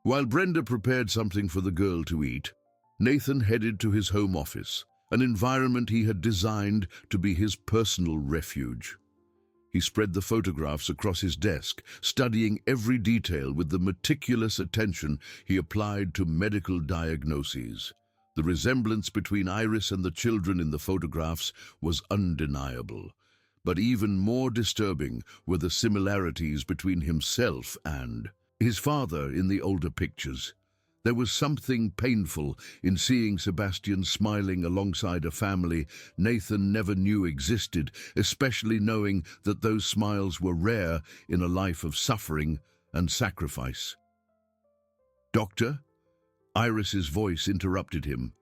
While Brenda prepared something for the girl to eat, Nathan headed to his home office, an environment he had designed to be his personal refuge. He spread the photographs across his desk, studying every detail with the meticulous attention he applied to medical diagnoses. The resemblance between Iris and the children in the photographs was undeniable, but even more disturbing were the similarities between himself and his father in the older pictures. There was something painful in seeing Sebastian smiling alongside a family Nathan never knew existed, especially knowing that those smiles were rare in a life of suffering and sacrifice. "Doctor?" Iris's voice interrupted him.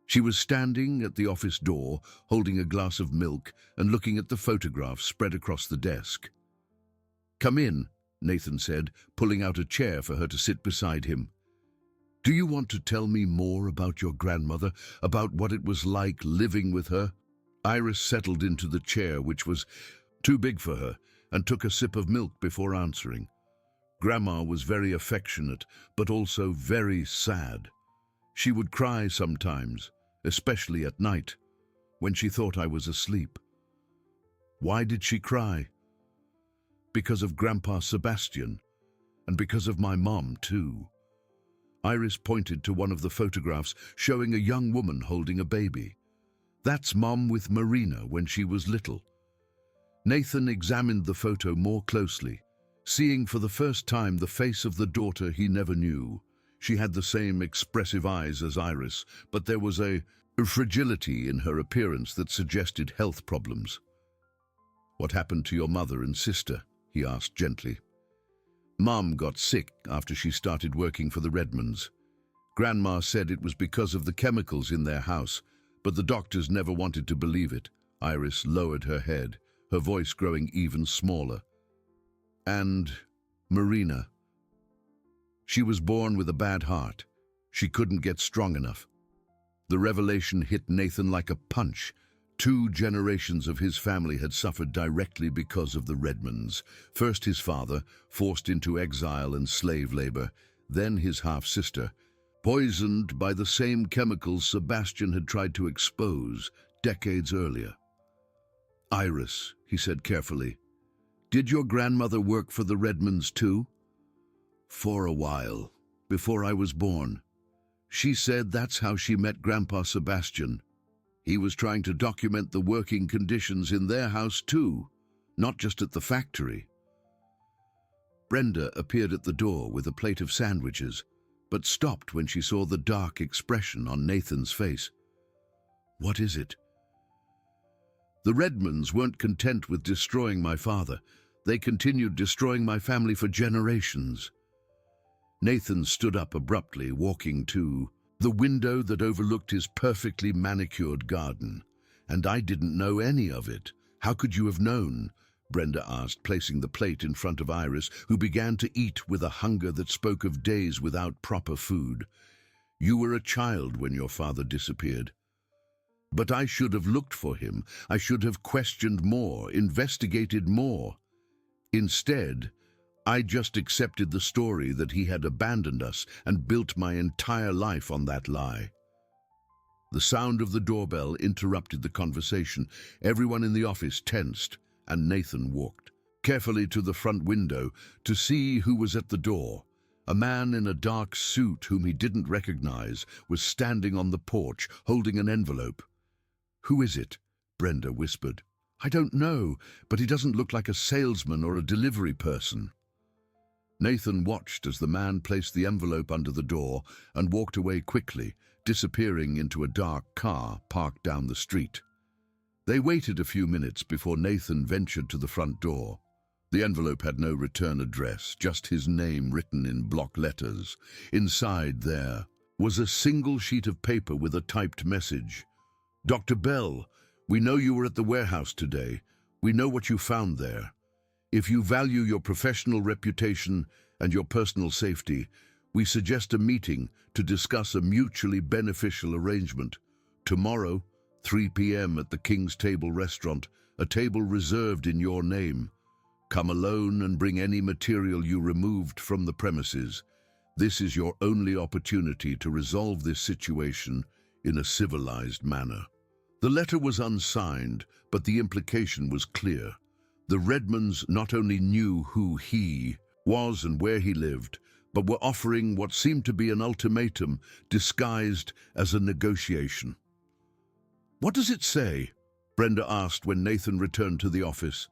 She was standing at the office door, holding a glass of milk and looking at the photographs spread across the desk. "Come in," Nathan said, pulling out a chair for her to sit beside him. "Do you want to tell me more about your grandmother, about what it was like living with her?" Iris settled into the chair, which was too big for her, and took a sip of milk before answering. Grandma was very affectionate, but also very sad. She would cry sometimes, especially at night, when she thought I was asleep. Why did she cry? Because of Grandpa Sebastian, and because of my mom, too. Iris pointed to one of the photographs showing a young woman holding a baby. That's Mom with Marina when she was little. Nathan examined the photo more closely, seeing for the first time the face of the daughter he never knew. She had the same expressive eyes as Iris, but there was a fragility in her appearance that suggested health problems. "What happened to your mother and sister?" he asked gently. "Mom got sick after she started working for the Redmonds. Grandma said it was because of the chemicals in their house, but the doctors never wanted to believe it." Iris lowered her head, her voice growing even smaller. "And Marina? She was born with a bad heart. She couldn't get strong enough." The revelation hit Nathan like a punch. 2 generations of his family had suffered directly because of the Redmonds. First his father, forced into exile and slave labor, then his half-sister, poisoned by the same chemicals Sebastian had tried to expose decades earlier. "Iris," he said carefully, "did your grandmother work for the Redmonds too?" "For a while, before I was born. She said that's how she met Grandpa Sebastian. He was trying to document the working conditions in their house too, not just at the factory." Brenda appeared at the door with a plate of sandwiches, but stopped when she saw the dark expression on Nathan's face. "What is it?" "The Redmonds weren't content with destroying my father. They continued destroying my family for generations." Nathan stood up abruptly, walking to the window that overlooked his perfectly manicured garden. "And I didn't know any of it. How could you have known?" Brenda asked, placing the plate in front of Iris, who began to eat with a hunger that spoke of days without proper food. "You were a child when your father disappeared. But I should have looked for him. I should have questioned more, investigated more. Instead, I just accepted the story that he had abandoned us and built my entire life on that lie." The sound of the doorbell interrupted the conversation. Everyone in the office tensed, and Nathan walked carefully to the front window to see who was at the door. A man in a dark suit whom he didn't recognize was standing on the porch, holding an envelope. "Who is it?" Brenda whispered. "I don't know, but he doesn't look like a salesman or a delivery person." Nathan watched as the man placed the envelope under the door and walked away quickly, disappearing into a dark car parked down the street. They waited a few minutes before Nathan ventured to the front door. The envelope had no return address, just his name written in block letters. Inside there was a single sheet of paper with a typed message. "Dr. Bell, we know you were at the warehouse today. We know what you found there. If you value your professional reputation and your personal safety, we suggest a meeting to discuss a mutually beneficial arrangement. Tomorrow, 3 p.m. at the King's Table restaurant, a table reserved in your name. Come alone and bring any material you removed from the premises. This is your only opportunity to resolve this situation in a civilized manner." The letter was unsigned, but the implication was clear. The Redmonds not only knew who he was and where he lived, but were offering what seemed to be an ultimatum disguised as a negotiation. "What does it say?" Brenda asked when Nathan returned to the office.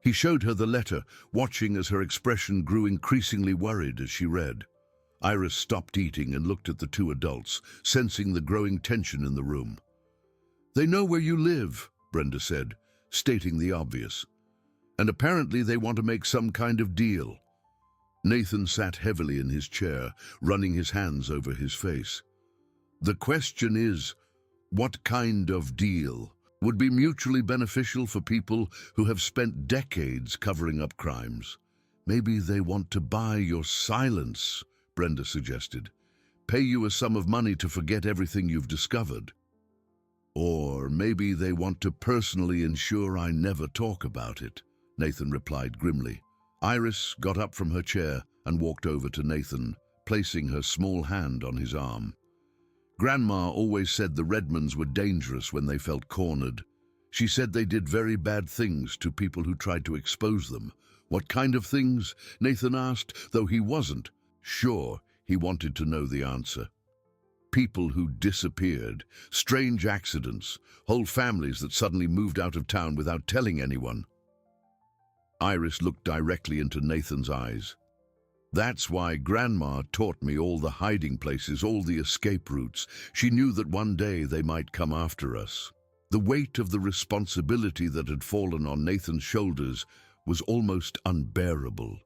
He showed her the letter, watching as her expression grew increasingly worried as she read. Iris stopped eating and looked at the 2 adults, sensing the growing tension in the room. "They know where you live," Brenda said, stating the obvious. "And apparently they want to make some kind of deal." Nathan sat heavily in his chair, running his hands over his face. "The question is, what kind of deal would be mutually beneficial for people who have spent decades covering up crimes? Maybe they want to buy your silence," Brenda suggested. "Pay you a sum of money to forget everything you've discovered. Or maybe they want to personally ensure I never talk about it," Nathan replied grimly. Iris got up from her chair and walked over to Nathan, placing her small hand on his arm. "Grandma always said the Redmonds were dangerous when they felt cornered. She said they did very bad things to people who tried to expose them." "What kind of things?" Nathan asked, though he wasn't sure he wanted to know the answer. "People who disappeared, strange accidents, whole families that suddenly moved out of town without telling anyone." Iris looked directly into Nathan's eyes. That's why Grandma taught me all the hiding places, all the escape routes. She knew that one day they might come after us. The weight of the responsibility that had fallen on Nathan's shoulders was almost unbearable.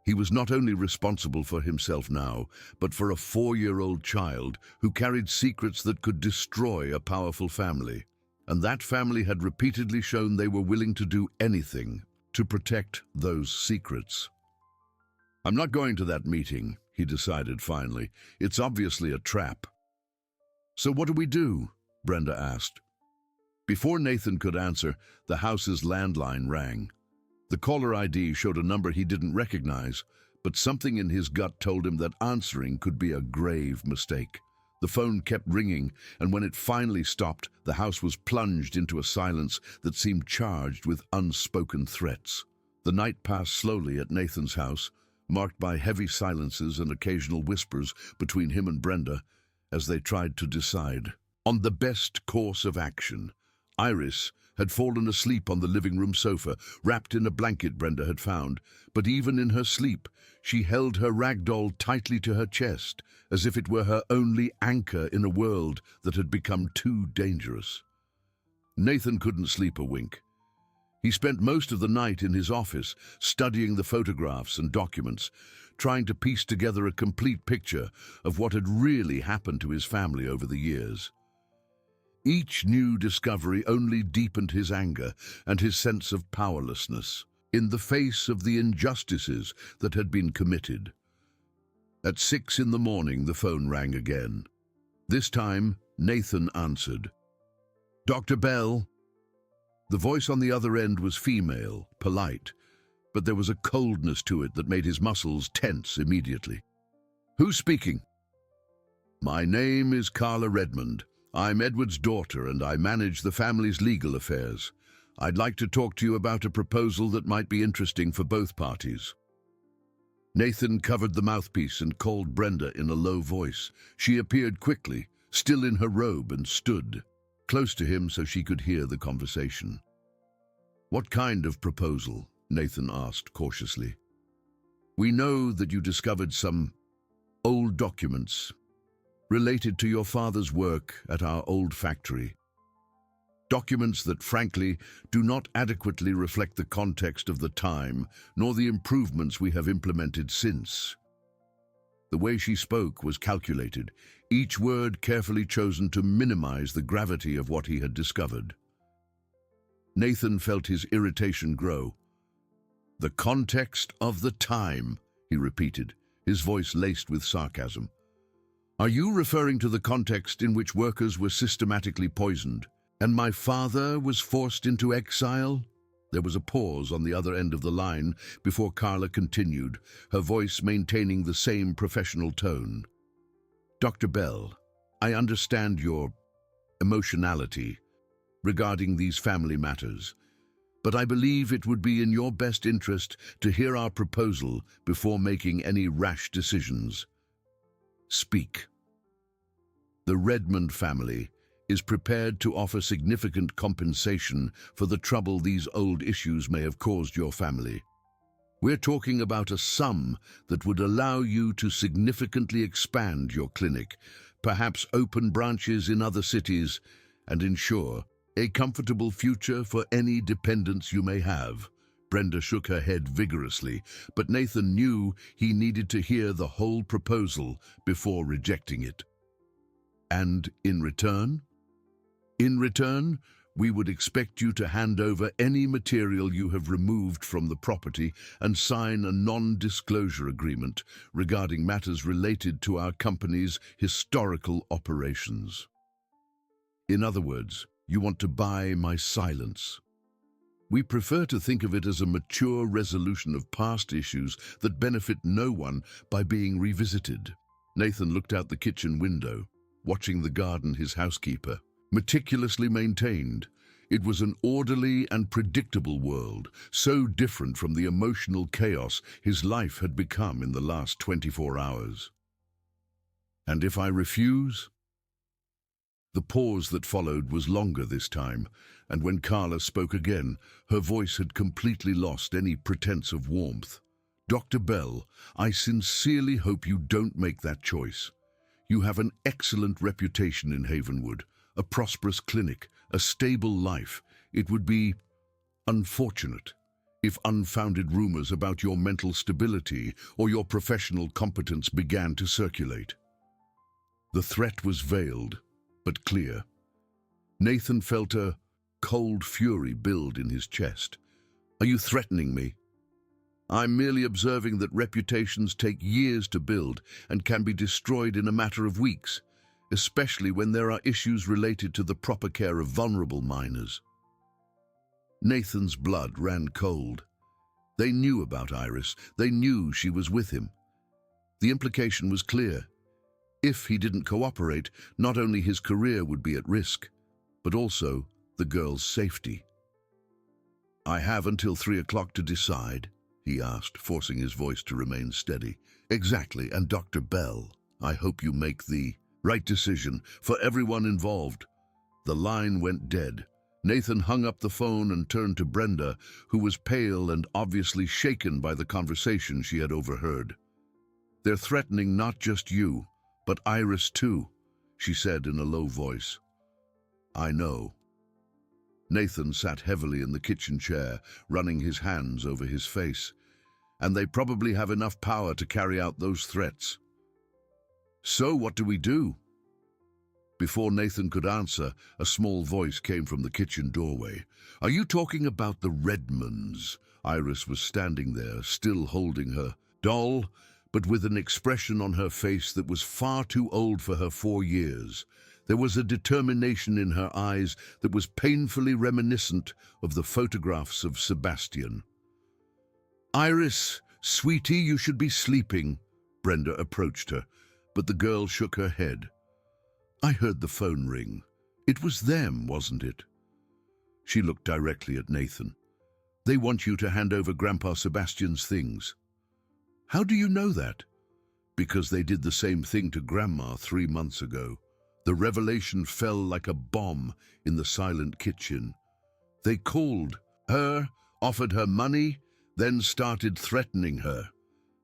He was not only responsible for himself now, but for a 4-year-old child who carried secrets that could destroy a powerful family. And that family had repeatedly shown they were willing to do anything to protect those secrets. "I'm not going to that meeting," he decided finally. "It's obviously a trap." "So what do we do?" Brenda asked. Before Nathan could answer, the house's landline rang. The caller ID showed a number he didn't recognize, but something in his gut told him that answering could be a grave mistake. The phone kept ringing, and when it finally stopped, the house was plunged into a silence that seemed charged with unspoken threats. The night passed slowly at Nathan's house, marked by heavy silences and occasional whispers between him and Brenda as they tried to decide on the best course of action. Iris had fallen asleep on the living room sofa, wrapped in a blanket Brenda had found, but even in her sleep, she held her rag doll tightly to her chest, as if it were her only anchor in a world that had become too dangerous. Nathan couldn't sleep a wink. He spent most of the night in his office, studying the photographs and documents, trying to piece together a complete picture of what had really happened to his family over the years. Each new discovery only deepened his anger and his sense of powerlessness in the face of the injustices that had been committed. At 6 in the morning, the phone rang again. This time, Nathan answered. "Dr. Bell?" The voice on the other end was female, polite, but there was a coldness to it that made his muscles tense immediately. "Who's speaking?" "My name is Carla Redmond. I'm Edward's daughter, and I manage the family's legal affairs. I'd like to talk to you about a proposal that might be interesting for both parties." Nathan covered the mouthpiece and called Brenda in a low voice. She appeared quickly, still in her robe, and stood close to him so she could hear the conversation. "What kind of proposal?" Nathan asked cautiously. "We know that you discovered some old documents related to your father's work at our old factory. Documents that, frankly, do not adequately reflect the context of the time, nor the improvements we have implemented since." The way she spoke was calculated, each word carefully chosen to minimize the gravity of what he had discovered. Nathan felt his irritation grow. "The context of the time," he repeated, his voice laced with sarcasm. "Are you referring to the context in which workers were systematically poisoned, and my father was forced into exile?" There was a pause on the other end of the line before Carla continued, her voice maintaining the same professional tone. "Dr. Bell, I understand your emotionality regarding these family matters, but I believe it would be in your best interest to hear our proposal before making any rash decisions. Speak." The Redmond family is prepared to offer significant compensation for the trouble these old issues may have caused your family. We're talking about a sum that would allow you to significantly expand your clinic, perhaps open branches in other cities, and ensure a comfortable future for any dependents you may have. Brenda shook her head vigorously, but Nathan knew he needed to hear the whole proposal before rejecting it. "And in return?" "In return, we would expect you to hand over any material you have removed from the property and sign a non-disclosure agreement regarding matters related to our company's historical operations." "In other words, you want to buy my silence." "We prefer to think of it as a mature resolution of past issues that benefit no one by being revisited." Nathan looked out the kitchen window, watching the garden his housekeeper meticulously maintained. It was an orderly and predictable world, so different from the emotional chaos his life had become in the last 24 hours. "And if I refuse?" The pause that followed was longer this time, and when Carla spoke again, her voice had completely lost any pretense of warmth. Dr. Bell, I sincerely hope you don't make that choice. You have an excellent reputation in Havenwood, a prosperous clinic, a stable life. It would be unfortunate if unfounded rumors about your mental stability or your professional competence began to circulate. The threat was veiled, but clear. Nathan felt a cold fury build in his chest. Are you threatening me? I'm merely observing that reputations take years to build and can be destroyed in a matter of weeks, especially when there are issues related to the proper care of vulnerable minors. Nathan's blood ran cold. They knew about Iris. They knew she was with him. The implication was clear. If he didn't cooperate, not only his career would be at risk, but also the girl's safety. I have until 3 o'clock to decide, he asked, forcing his voice to remain steady. Exactly, and Dr. Bell, I hope you make the right decision for everyone involved. The line went dead. Nathan hung up the phone and turned to Brenda, who was pale and obviously shaken by the conversation she had overheard. They're threatening not just you, but Iris too, she said in a low voice. I know. Nathan sat heavily in the kitchen chair, running his hands over his face. And they probably have enough power to carry out those threats. So what do we do? Before Nathan could answer, a small voice came from the kitchen doorway. Are you talking about the Redmonds? Iris was standing there, still holding her doll, but with an expression on her face that was far too old for her 4 years. There was a determination in her eyes that was painfully reminiscent of the photographs of Sebastian. Iris, sweetie, you should be sleeping. Brenda approached her, but the girl shook her head. I heard the phone ring. It was them, wasn't it? She looked directly at Nathan. They want you to hand over Grandpa Sebastian's things. How do you know that? Because they did the same thing to Grandma 3 months ago. The revelation fell like a bomb in the silent kitchen. They called her, offered her money, then started threatening her.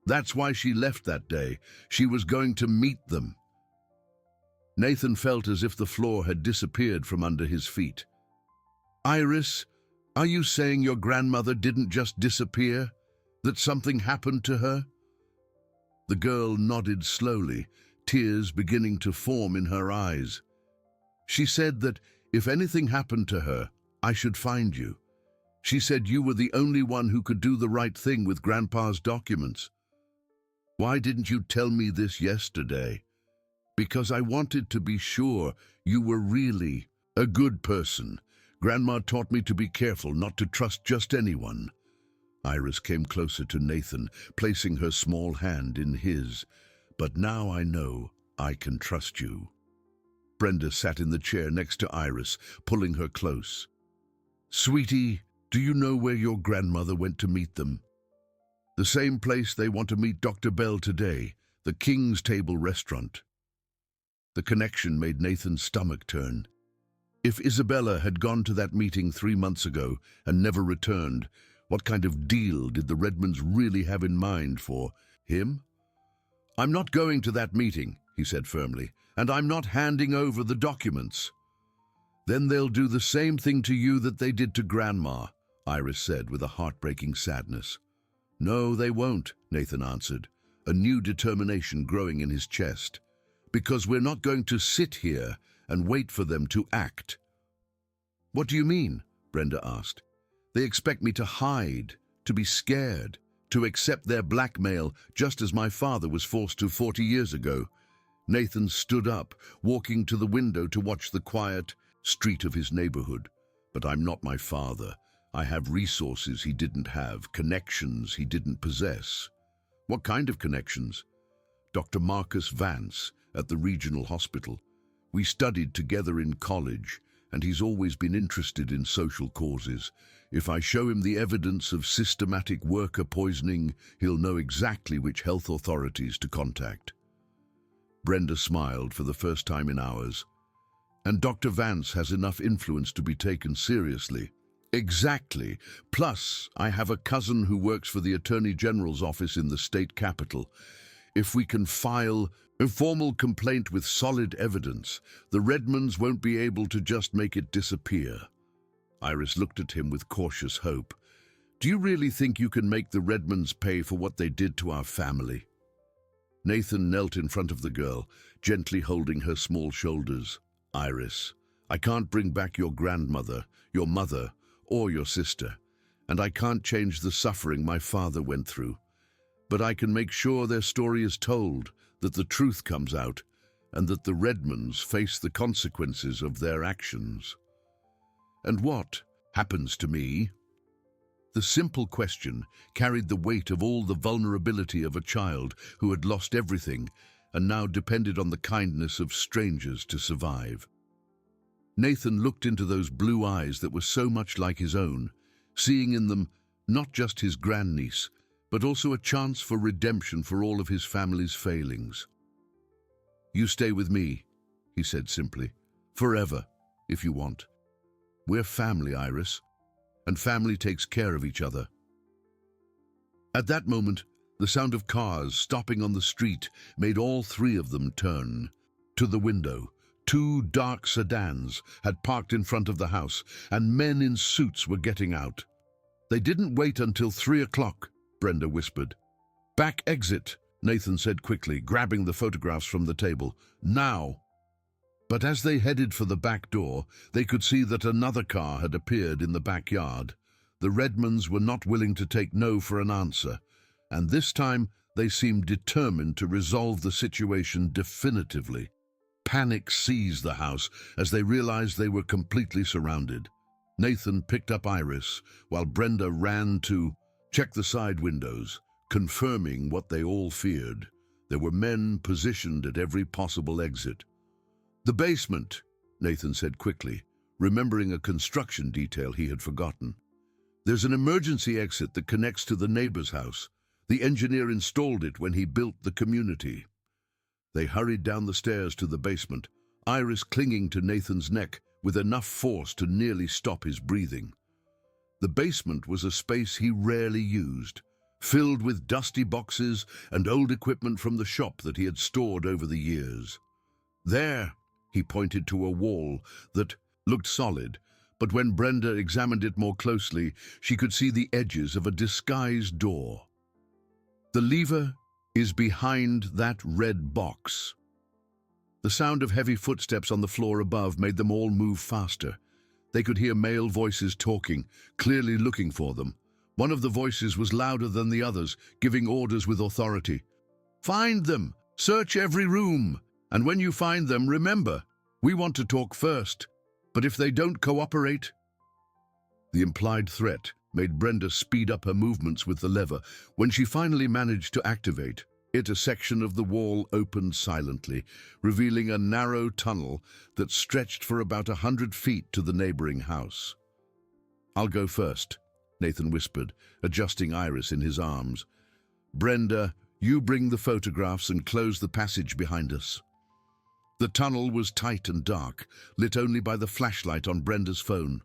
That's why she left that day. She was going to meet them. Nathan felt as if the floor had disappeared from under his feet. Iris, are you saying your grandmother didn't just disappear? That something happened to her? The girl nodded slowly, tears beginning to form in her eyes. She said that if anything happened to her, I should find you. She said you were the only one who could do the right thing with Grandpa's documents. Why didn't you tell me this yesterday? Because I wanted to be sure you were really a good person. Grandma taught me to be careful, not to trust just anyone. Iris came closer to Nathan, placing her small hand in his. But now I know I can trust you. Brenda sat in the chair next to Iris, pulling her close. Sweetie, do you know where your grandmother went to meet them? The same place they want to meet Dr. Bell today, the King's Table restaurant. The connection made Nathan's stomach turn. If Isabella had gone to that meeting 3 months ago and never returned, what kind of deal did the Redmonds really have in mind for him? I'm not going to that meeting, he said firmly, and I'm not handing over the documents. Then they'll do the same thing to you that they did to Grandma, Iris said with a heartbreaking sadness. No, they won't, Nathan answered, a new determination growing in his chest. Because we're not going to sit here and wait for them to act. What do you mean? Brenda asked. They expect me to hide, to be scared, to accept their blackmail, just as my father was forced to 40 years ago. Nathan stood up, walking to the window to watch the quiet street of his neighborhood. But I'm not my father. I have resources he didn't have, connections he didn't possess. What kind of connections? Dr. Marcus Vance at the regional hospital. We studied together in college, and he's always been interested in social causes. If I show him the evidence of systematic worker poisoning, he'll know exactly which health authorities to contact. Brenda smiled for the first time in hours. And Dr. Vance has enough influence to be taken seriously. Exactly. Plus, I have a cousin who works for the Attorney General's office in the state capital. If we can file a formal complaint with solid evidence, the Redmonds won't be able to just make it disappear. Iris looked at him with cautious hope. Do you really think you can make the Redmonds pay for what they did to our family? Nathan knelt in front of the girl, gently holding her small shoulders. Iris, I can't bring back your grandmother, your mother, or your sister, and I can't change the suffering my father went through. But I can make sure their story is told, that the truth comes out, and that the Redmonds face the consequences of their actions. And what happens to me? The simple question carried the weight of all the vulnerability of a child who had lost everything and now depended on the kindness of strangers to survive. Nathan looked into those blue eyes that were so much like his own, seeing in them not just his grandniece, but also a chance for redemption for all of his family's failings. You stay with me, he said simply, forever, if you want. We're family, Iris, and family takes care of each other. At that moment, the sound of cars stopping on the street made all three of them turn. To the window, two dark sedans had parked in front of the house, and men in suits were getting out. They didn't wait until 3 o'clock, Brenda whispered. Back exit, Nathan said quickly, grabbing the photographs from the table. Now! But as they headed for the back door, they could see that another car had appeared in the backyard. The Redmonds were not willing to take no for an answer, and this time they seemed determined to resolve the situation definitively. Panic seized the house as they realized they were completely surrounded. Nathan picked up Iris, while Brenda ran to check the side windows, confirming what they all feared. There were men positioned at every possible exit. The basement, Nathan said quickly, remembering a construction detail he had forgotten. There's an emergency exit that connects to the neighbor's house. The engineer installed it when he built the community. They hurried down the stairs to the basement, Iris clinging to Nathan's neck with enough force to nearly stop his breathing. The basement was a space he rarely used, filled with dusty boxes and old equipment from the shop that he had stored over the years. There, he pointed to a wall that looked solid, but when Brenda examined it more closely, she could see the edges of a disguised door. The lever is behind that red box. The sound of heavy footsteps on the floor above made them all move faster. They could hear male voices talking, clearly looking for them. One of the voices was louder than the others, giving orders with authority. Find them! Search every room! And when you find them, remember, we want to talk first. But if they don't cooperate... The implied threat made Brenda speed up her movements with the lever. When she finally managed to activate it, a section of the wall opened silently, revealing a narrow tunnel that stretched for about 100 feet to the neighboring house. I'll go first, Nathan whispered, adjusting Iris in his arms. Brenda, you bring the photographs and close the passage behind us. The tunnel was tight and dark, lit only by the flashlight on Brenda's phone.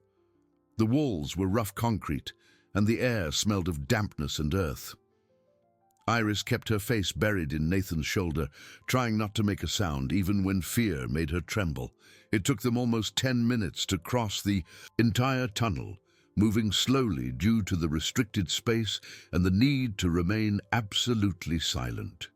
The walls were rough concrete, and the air smelled of dampness and earth. Iris kept her face buried in Nathan's shoulder, trying not to make a sound, even when fear made her tremble. It took them almost 10 minutes to cross the entire tunnel, moving slowly due to the restricted space and the need to remain absolutely silent.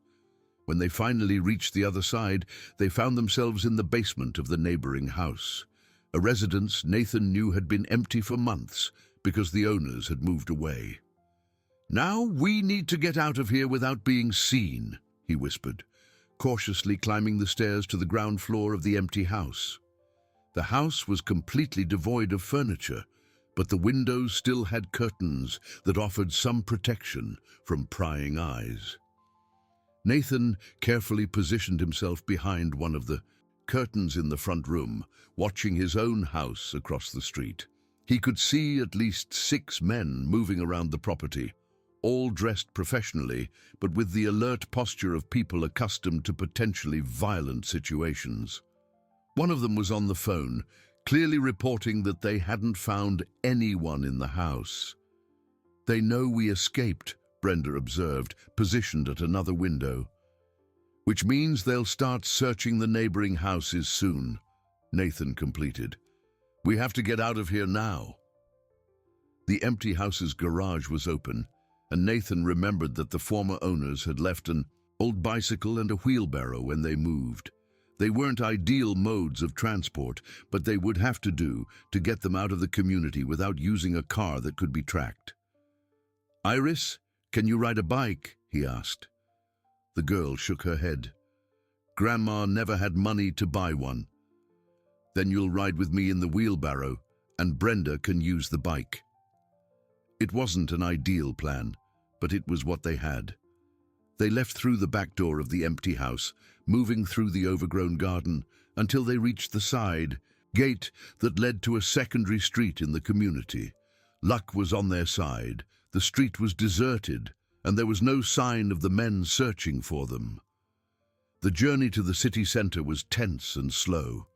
When they finally reached the other side, they found themselves in the basement of the neighboring house, a residence Nathan knew had been empty for months because the owners had moved away. Now we need to get out of here without being seen, he whispered, cautiously climbing the stairs to the ground floor of the empty house. The house was completely devoid of furniture, but the windows still had curtains that offered some protection from prying eyes. Nathan carefully positioned himself behind one of the curtains in the front room, watching his own house across the street. He could see at least 6 men moving around the property, all dressed professionally, but with the alert posture of people accustomed to potentially violent situations. One of them was on the phone, clearly reporting that they hadn't found anyone in the house. "They know we escaped," Brenda observed, positioned at another window. "Which means they'll start searching the neighboring houses soon," Nathan completed. "We have to get out of here now." The empty house's garage was open, and Nathan remembered that the former owners had left an old bicycle and a wheelbarrow when they moved. They weren't ideal modes of transport, but they would have to do to get them out of the community without using a car that could be tracked. "Iris, can you ride a bike?" he asked. The girl shook her head. "Grandma never had money to buy one." "Then you'll ride with me in the wheelbarrow, and Brenda can use the bike." It wasn't an ideal plan, but it was what they had. They left through the back door of the empty house, moving through the overgrown garden until they reached the side gate that led to a secondary street in the community. Luck was on their side. The street was deserted, and there was no sign of the men searching for them. The journey to the city center was tense and slow.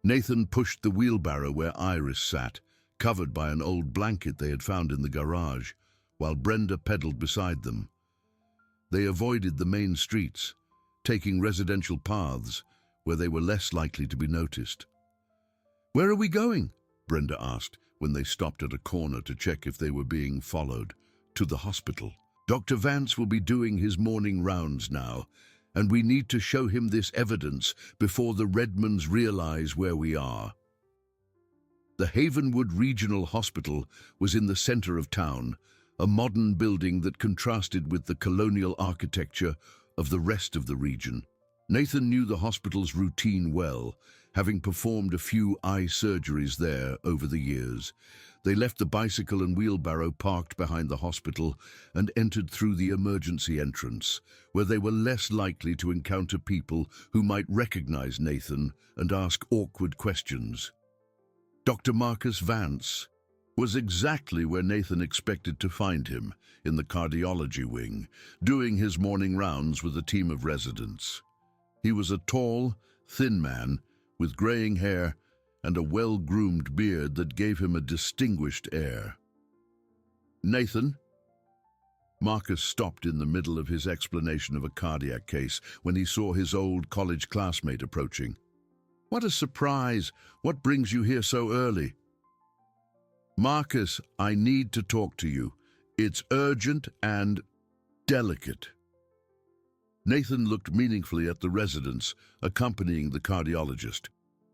Nathan pushed the wheelbarrow where Iris sat, covered by an old blanket they had found in the garage, while Brenda pedaled beside them. They avoided the main streets, taking residential paths where they were less likely to be noticed. "Where are we going?" Brenda asked when they stopped at a corner to check if they were being followed. "To the hospital. Dr. Vance will be doing his morning rounds now, and we need to show him this evidence before the Redmonds realize where we are." The Havenwood Regional Hospital was in the center of town, a modern building that contrasted with the colonial architecture of the rest of the region. Nathan knew the hospital's routine well, having performed a few eye surgeries there over the years. They left the bicycle and wheelbarrow parked behind the hospital and entered through the emergency entrance, where they were less likely to encounter people who might recognize Nathan and ask awkward questions. Dr. Marcus Vance was exactly where Nathan expected to find him, in the cardiology wing, doing his morning rounds with a team of residents. He was a tall, thin man with graying hair and a well-groomed beard that gave him a distinguished air. "Nathan?" Marcus stopped in the middle of his explanation of a cardiac case when he saw his old college classmate approaching. "What a surprise! What brings you here so early?" "Marcus, I need to talk to you. It's urgent and delicate." Nathan looked meaningfully at the residents, accompanying the cardiologist.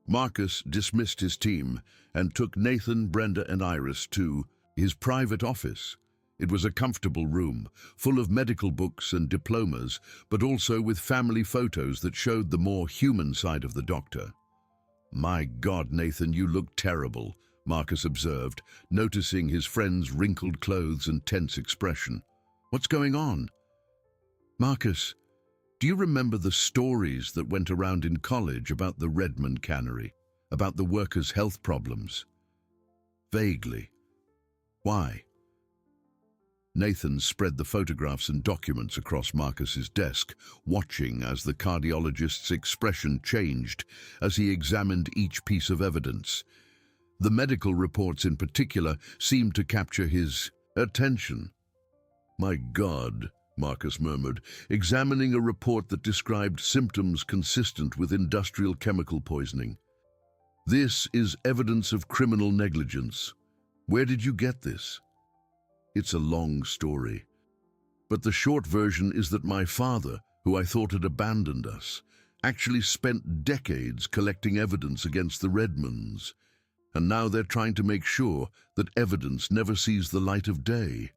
Marcus dismissed his team and took Nathan, Brenda, and Iris to his private office. It was a comfortable room, full of medical books and diplomas, but also with family photos that showed the more human side of the doctor. "My God, Nathan, you look terrible," Marcus observed, noticing his friend's wrinkled clothes and tense expression. "What's going on?" "Marcus, do you remember the stories that went around in college about the Redmond cannery, about the workers' health problems?" "Vaguely. Why?" Nathan spread the photographs and documents across Marcus's desk, watching as the cardiologist's expression changed as he examined each piece of evidence. The medical reports in particular seemed to capture his attention. "My God," Marcus murmured, examining a report that described symptoms consistent with industrial chemical poisoning. "This is evidence of criminal negligence. Where did you get this?" "It's a long story. But the short version is that my father, who I thought had abandoned us, actually spent decades collecting evidence against the Redmonds. And now they're trying to make sure that evidence never sees the light of day."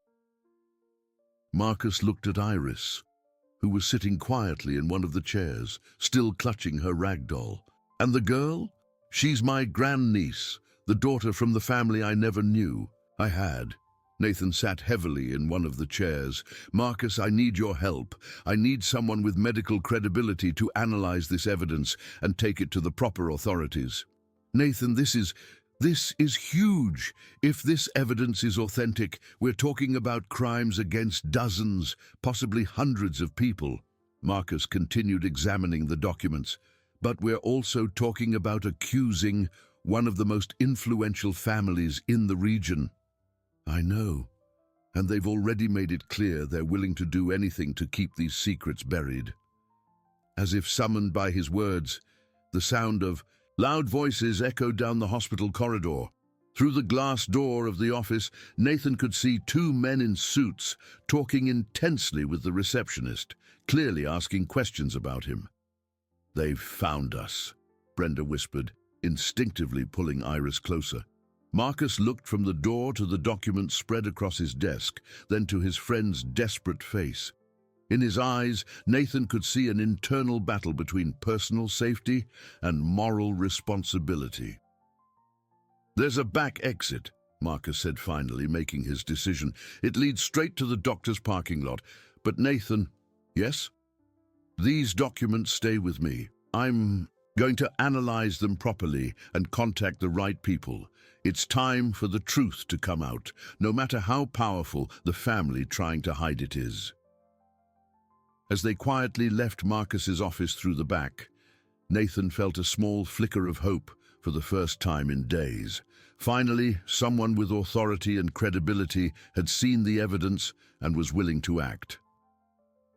Marcus looked at Iris, who was sitting quietly in one of the chairs, still clutching her rag doll. "And the girl? She's my grandniece, the daughter from the family I never knew. I had." Nathan sat heavily in one of the chairs. "Marcus, I need your help. I need someone with medical credibility to analyze this evidence and take it to the proper authorities." "Nathan, this is huge. If this evidence is authentic, we're talking about crimes against dozens, possibly hundreds of people." Marcus continued examining the documents. "But we're also talking about accusing one of the most influential families in the region. I know, and they've already made it clear they're willing to do anything to keep these secrets buried. As if summoned by his words, the sound of loud voices echoed down the hospital corridor. Through the glass door of the office, Nathan could see two men in suits talking intensely with the receptionist, clearly asking questions about him. "They've found us," Brenda whispered, instinctively pulling Iris closer. Marcus looked from the door to the documents spread across his desk, then to his friend's desperate face. In his eyes, Nathan could see an internal battle between personal safety and moral responsibility. "There's a back exit," Marcus said finally, making his decision. "It leads straight to the doctor's parking lot. But Nathan..." "Yes?" "These documents stay with me. I'm going to analyze them properly and contact the right people. It's time for the truth to come out, no matter how powerful the family trying to hide it is." As they quietly left Marcus's office through the back, Nathan felt a small flicker of hope for the first time in days. Finally, someone with authority and credibility had seen the evidence and was willing to act.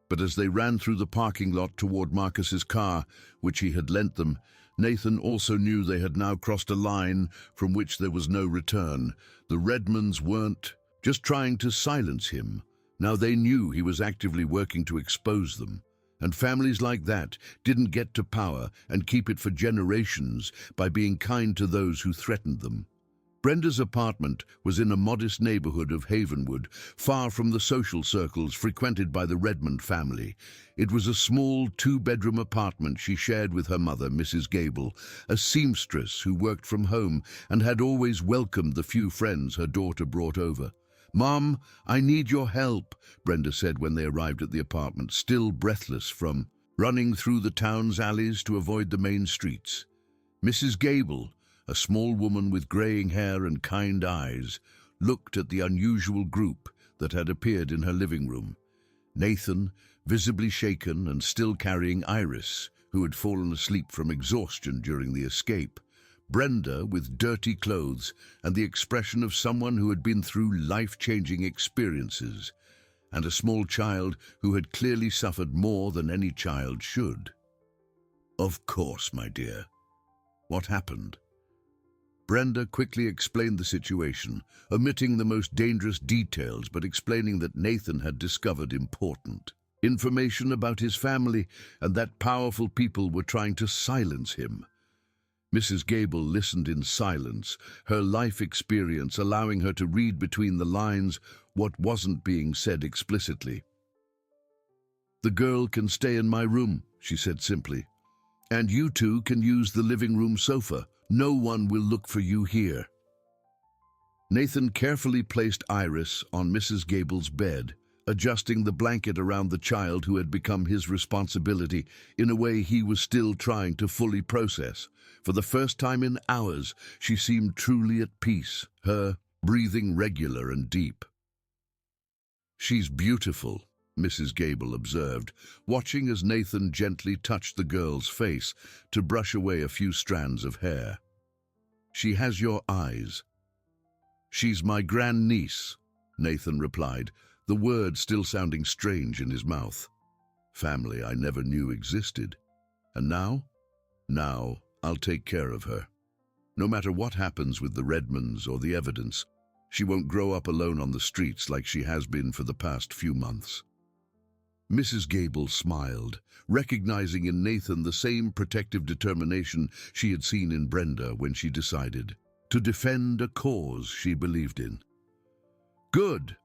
But as they ran through the parking lot toward Marcus's car, which he had lent them, Nathan also knew they had now crossed a line from which there was no return. The Redmonds weren't just trying to silence him. Now they knew he was actively working to expose them. And families like that didn't get to power and keep it for generations by being kind to those who threatened them. Brenda's apartment was in a modest neighborhood of Havenwood, far from the social circles frequented by the Redmond family. It was a small two-bedroom apartment she shared with her mother, Mrs. Gable, a seamstress who worked from home and had always welcomed the few friends her daughter brought over. "Mom, I need your help," Brenda said when they arrived at the apartment, still breathless from running through the town's alleys to avoid the main streets. Mrs. Gable, a small woman with graying hair and kind eyes, looked at the unusual group that had appeared in her living room. Nathan, visibly shaken and still carrying Iris, who had fallen asleep from exhaustion during the escape. Brenda, with dirty clothes and the expression of someone who had been through life-changing experiences, and a small child who had clearly suffered more than any child should. "Of course, my dear. What happened?" Brenda quickly explained the situation, omitting the most dangerous details but explaining that Nathan had discovered important information about his family and that powerful people were trying to silence him. Mrs. Gable listened in silence, her life experience allowing her to read between the lines what wasn't being said explicitly. "The girl can stay in my room," she said simply. "And you two can use the living room sofa. No one will look for you here." Nathan carefully placed Iris on Mrs. Gable's bed, adjusting the blanket around the child who had become his responsibility in a way he was still trying to fully process. For the first time in hours, she seemed truly at peace, her breathing regular and deep. "She's beautiful," Mrs. Gable observed, watching as Nathan gently touched the girl's face to brush away a few strands of hair. "She has your eyes." "She's my grandniece," Nathan replied, the word still sounding strange in his mouth. "Family I never knew existed. And now? Now I'll take care of her. No matter what happens with the Redmonds or the evidence, she won't grow up alone on the streets like she has been for the past few months." Mrs. Gable smiled, recognizing in Nathan the same protective determination she had seen in Brenda when she decided to defend a cause she believed in. "Good.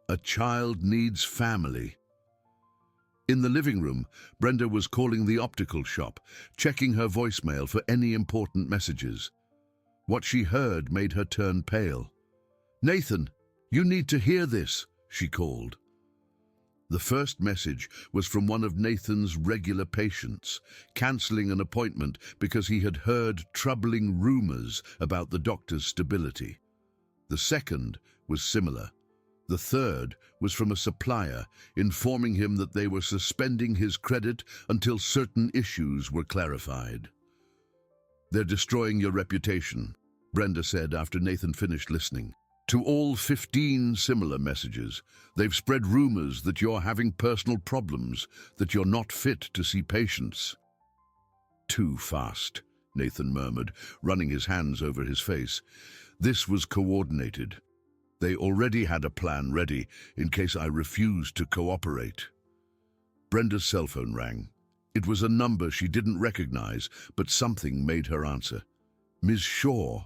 A child needs family." In the living room, Brenda was calling the optical shop, checking her voicemail for any important messages. What she heard made her turn pale. "Nathan, you need to hear this," she called. The first message was from one of Nathan's regular patients, cancelling an appointment because he had heard troubling rumors about the doctor's stability. The second was similar. The third was from a supplier, informing him that they were suspending his credit until certain issues were clarified. They're destroying your reputation, Brenda said after Nathan finished listening. To all 15 similar messages, they've spread rumors that you're having personal problems, that you're not fit to see patients. Too fast, Nathan murmured, running his hands over his face. This was coordinated. They already had a plan ready in case I refused to cooperate. Brenda's cell phone rang. It was a number she didn't recognize, but something made her answer. Ms. Shaw.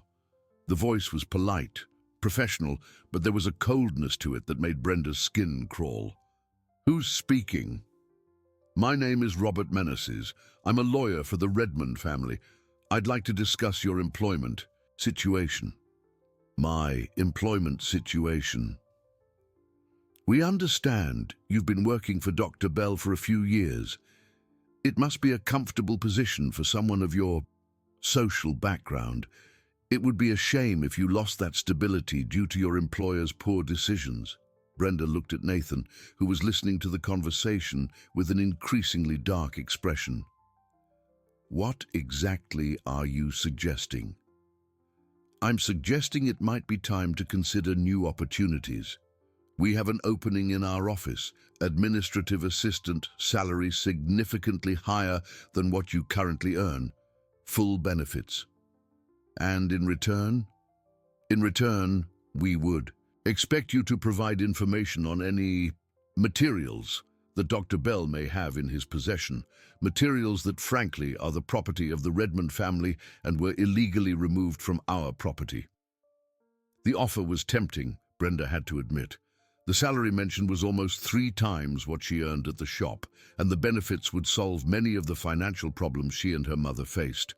The voice was polite, professional, but there was a coldness to it that made Brenda's skin crawl. Who's speaking? My name is Robert Meneses. I'm a lawyer for the Redmond family. I'd like to discuss your employment situation. My employment situation. We understand you've been working for Dr. Bell for a few years. It must be a comfortable position for someone of your social background. It would be a shame if you lost that stability due to your employer's poor decisions. Brenda looked at Nathan, who was listening to the conversation with an increasingly dark expression. What exactly are you suggesting? I'm suggesting it might be time to consider new opportunities. We have an opening in our office, administrative assistant, salary significantly higher than what you currently earn, full benefits. And in return? In return, we would expect you to provide information on any materials that Dr. Bell may have in his possession, materials that frankly are the property of the Redmond family and were illegally removed from our property. The offer was tempting, Brenda had to admit. The salary mentioned was almost 3 times what she earned at the shop, and the benefits would solve many of the financial problems she and her mother faced.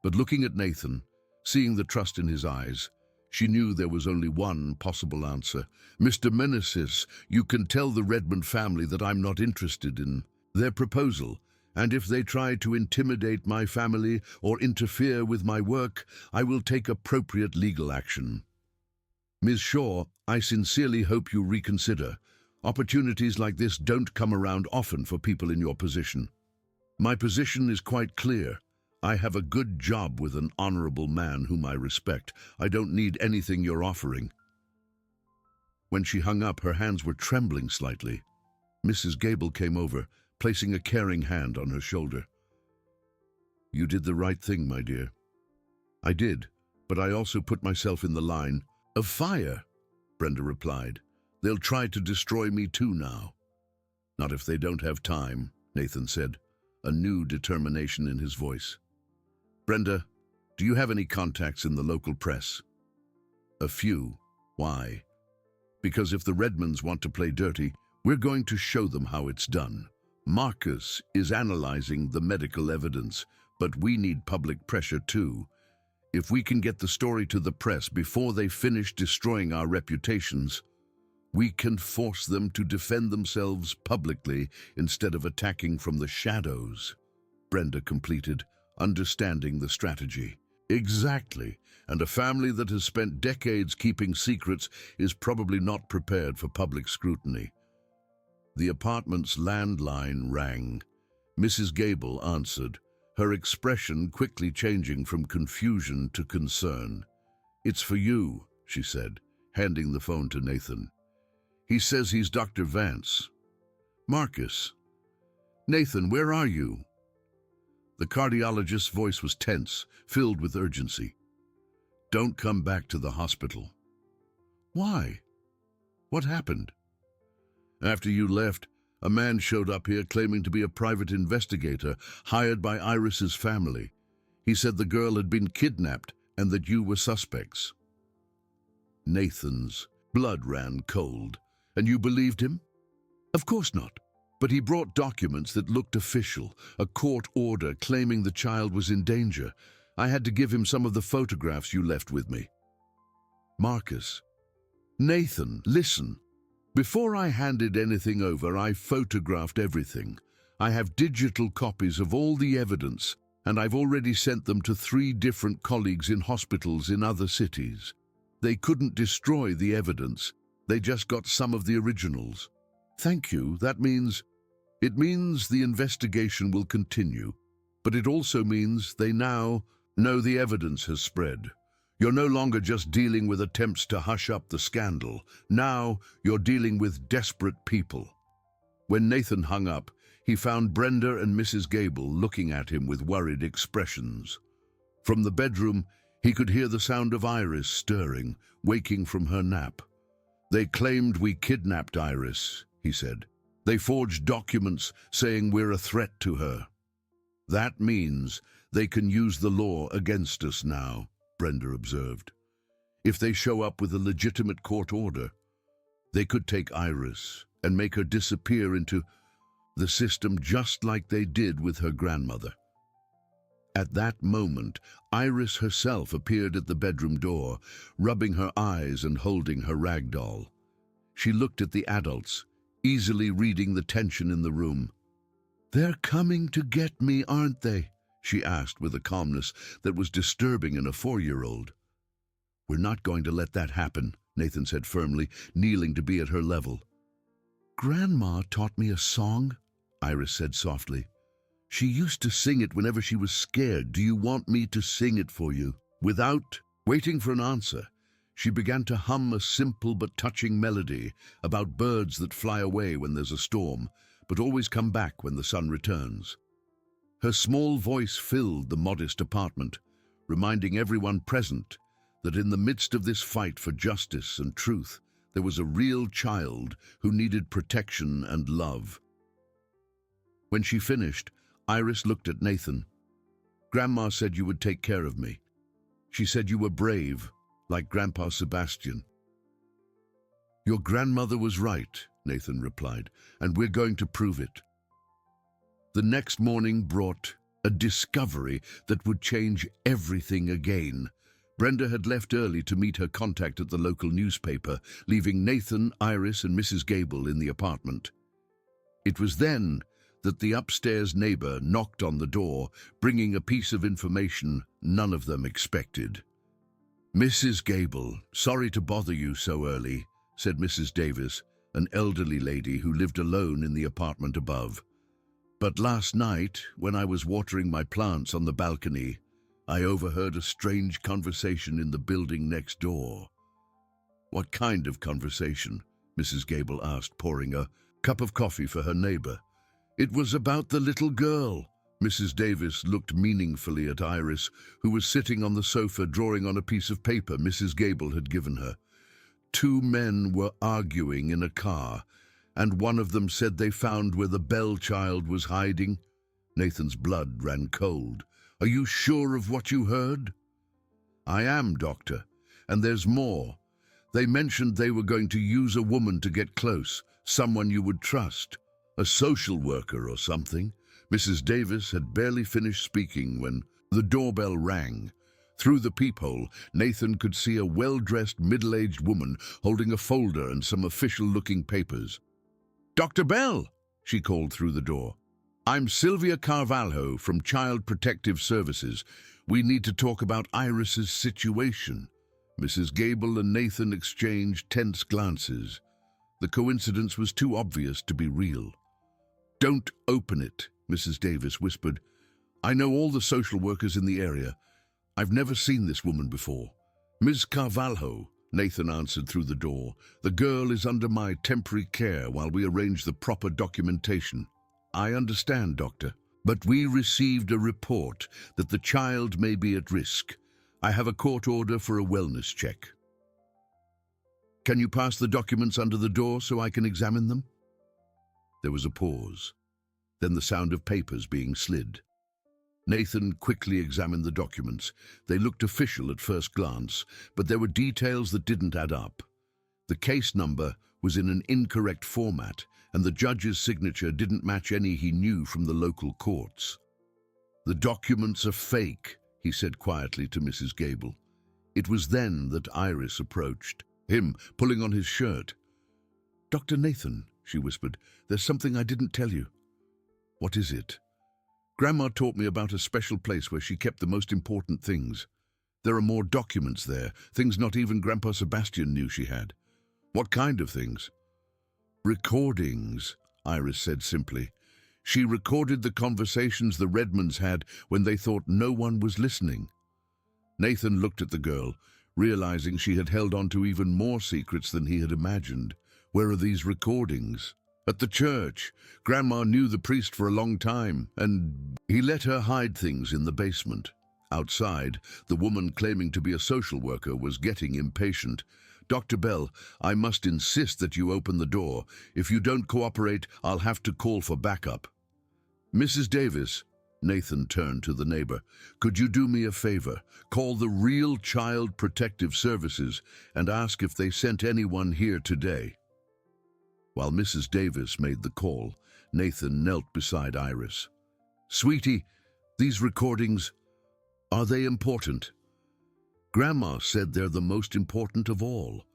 But looking at Nathan, seeing the trust in his eyes, she knew there was only one possible answer. Mr. Meneses, you can tell the Redmond family that I'm not interested in their proposal, and if they try to intimidate my family or interfere with my work, I will take appropriate legal action. Ms. Shaw, I sincerely hope you reconsider. Opportunities like this don't come around often for people in your position. My position is quite clear. I have a good job with an honorable man whom I respect. I don't need anything you're offering. When she hung up, her hands were trembling slightly. Mrs. Gable came over, placing a caring hand on her shoulder. You did the right thing, my dear. I did, but I also put myself in the line of fire, Brenda replied. They'll try to destroy me too now. Not if they don't have time, Nathan said, a new determination in his voice. Brenda, do you have any contacts in the local press? A few. Why? Because if the Redmonds want to play dirty, we're going to show them how it's done. Marcus is analyzing the medical evidence, but we need public pressure too. If we can get the story to the press before they finish destroying our reputations, we can force them to defend themselves publicly instead of attacking from the shadows. Brenda completed, understanding the strategy. Exactly, and a family that has spent decades keeping secrets is probably not prepared for public scrutiny. The apartment's landline rang. Mrs. Gable answered, her expression quickly changing from confusion to concern. It's for you, she said, handing the phone to Nathan. He says he's Dr. Vance. Marcus. Nathan, where are you? The cardiologist's voice was tense, filled with urgency. Don't come back to the hospital. Why? What happened? After you left, a man showed up here claiming to be a private investigator hired by Iris's family. He said the girl had been kidnapped and that you were suspects. Nathan's blood ran cold. And you believed him? Of course not. But he brought documents that looked official, a court order claiming the child was in danger. I had to give him some of the photographs you left with me. Marcus. Nathan, listen. Before I handed anything over, I photographed everything. I have digital copies of all the evidence, and I've already sent them to 3 different colleagues in hospitals in other cities. They couldn't destroy the evidence. They just got some of the originals. Thank you. It means the investigation will continue, but it also means they now No, the evidence has spread. You're no longer just dealing with attempts to hush up the scandal. Now you're dealing with desperate people. When Nathan hung up, he found Brenda and Mrs. Gable looking at him with worried expressions. From the bedroom, he could hear the sound of Iris stirring, waking from her nap. "They claimed we kidnapped Iris," he said. "They forged documents saying we're a threat to her." "That means they can use the law against us now," Brenda observed. "If they show up with a legitimate court order, they could take Iris and make her disappear into the system just like they did with her grandmother." At that moment, Iris herself appeared at the bedroom door, rubbing her eyes and holding her rag doll. She looked at the adults, easily reading the tension in the room. "They're coming to get me, aren't they?" she asked with a calmness that was disturbing in a 4-year-old. "We're not going to let that happen," Nathan said firmly, kneeling to be at her level. "Grandma taught me a song," Iris said softly. "She used to sing it whenever she was scared. Do you want me to sing it for you?" Without waiting for an answer, she began to hum a simple but touching melody about birds that fly away when there's a storm, but always come back when the sun returns. Her small voice filled the modest apartment, reminding everyone present that in the midst of this fight for justice and truth, there was a real child who needed protection and love. When she finished, Iris looked at Nathan. "Grandma said you would take care of me. She said you were brave, like Grandpa Sebastian." "Your grandmother was right," Nathan replied, "and we're going to prove it." The next morning brought a discovery that would change everything again. Brenda had left early to meet her contact at the local newspaper, leaving Nathan, Iris, and Mrs. Gable in the apartment. It was then that the upstairs neighbor knocked on the door, bringing a piece of information none of them expected. "Mrs. Gable, sorry to bother you so early," said Mrs. Davis, an elderly lady who lived alone in the apartment above. "But last night, when I was watering my plants on the balcony, I overheard a strange conversation in the building next door." "What kind of conversation?" Mrs. Gable asked, pouring a cup of coffee for her neighbor. "It was about the little girl." Mrs. Davis looked meaningfully at Iris, who was sitting on the sofa drawing on a piece of paper Mrs. Gable had given her. "Two men were arguing in a car, and one of them said they found where the Bell child was hiding." Nathan's blood ran cold. "Are you sure of what you heard?" "I am, Doctor, and there's more. They mentioned they were going to use a woman to get close, someone you would trust. A social worker or something." Mrs. Davis had barely finished speaking when the doorbell rang. Through the peephole, Nathan could see a well-dressed, middle-aged woman holding a folder and some official-looking papers. "Dr. Bell," she called through the door. "I'm Sylvia Carvalho from Child Protective Services. We need to talk about Iris's situation." Mrs. Gable and Nathan exchanged tense glances. The coincidence was too obvious to be real. "Don't open it," Mrs. Davis whispered. "I know all the social workers in the area. I've never seen this woman before." "Ms. Carvalho," Nathan answered through the door. "The girl is under my temporary care while we arrange the proper documentation." "I understand, Doctor, but we received a report that the child may be at risk. I have a court order for a wellness check." "Can you pass the documents under the door so I can examine them?" There was a pause, then the sound of papers being slid. Nathan quickly examined the documents. They looked official at first glance, but there were details that didn't add up. The case number was in an incorrect format, and the judge's signature didn't match any he knew from the local courts. "The documents are fake," he said quietly to Mrs. Gable. It was then that Iris approached, him pulling on his shirt. "Dr. Nathan," she whispered, "there's something I didn't tell you." "What is it?" "Grandma taught me about a special place where she kept the most important things. There are more documents there, things not even Grandpa Sebastian knew she had." "What kind of things?" "Recordings," Iris said simply. "She recorded the conversations the Redmonds had when they thought no one was listening. Nathan looked at the girl, realizing she had held on to even more secrets than he had imagined. Where are these recordings? At the church. Grandma knew the priest for a long time, and he let her hide things in the basement. Outside, the woman claiming to be a social worker was getting impatient. "Dr. Bell, I must insist that you open the door. If you don't cooperate, I'll have to call for backup." "Mrs. Davis," Nathan turned to the neighbor, "could you do me a favor? Call the Real Child Protective Services and ask if they sent anyone here today." While Mrs. Davis made the call, Nathan knelt beside Iris. "Sweetie, these recordings, are they important?" "Grandma said they're the most important of all.